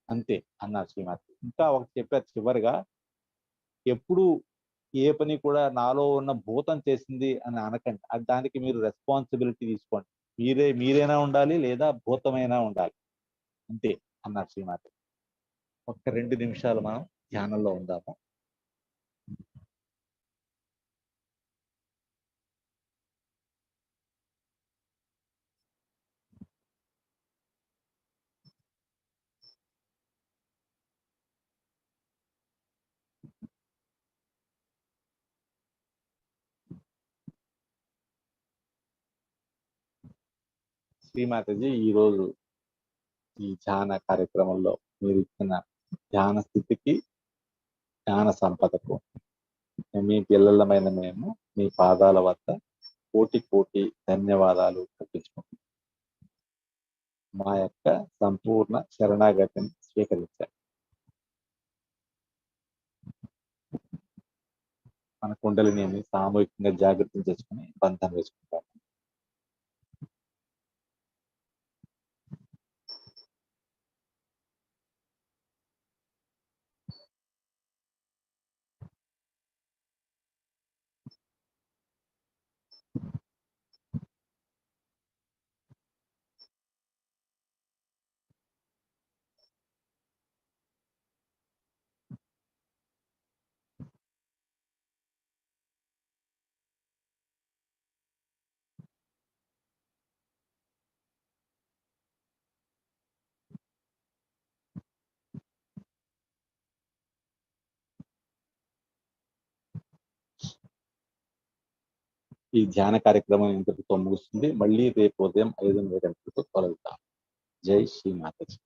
అంతే అన్నారు శ్రీమాత. ఇంకా ఒకటి చెప్పారు చివరిగా, ఎప్పుడు ఏ పని కూడా నాలో ఉన్న భూతం చేసింది అని అనకండి, దానికి మీరు రెస్పాన్సిబిలిటీ తీసుకోండి. మీరైనా ఉండాలి లేదా భూతమైనా ఉండాలి, అంతే అన్నారు శ్రీమాత. ఒక్క 2 నిమిషాలు మనం ధ్యానంలో ఉందాము. శ్రీమాతజీ ఈరోజు ఈ ధ్యాన కార్యక్రమంలో మీరు ఇచ్చిన ధ్యాన స్థితికి జ్ఞాన సంపదకు మీ పిల్లలమైన మేము మీ పాదాల వద్ద కోటి కోటి ధన్యవాదాలు అర్పించుకుంటున్నాం. మా యొక్క సంపూర్ణ శరణాగతిని స్వీకరించారు. మన కుండలిని సామూహికంగా జాగ్రత్తం చేసుకుని బంధం వేసుకుంటాం. ఈ ధ్యాన కార్యక్రమం ఇంతటితో ముగుస్తుంది. మళ్ళీ రేపు ఉదయం 5:30 గంటలకు కలుద్దాం. జై శ్రీ మాతాజీ.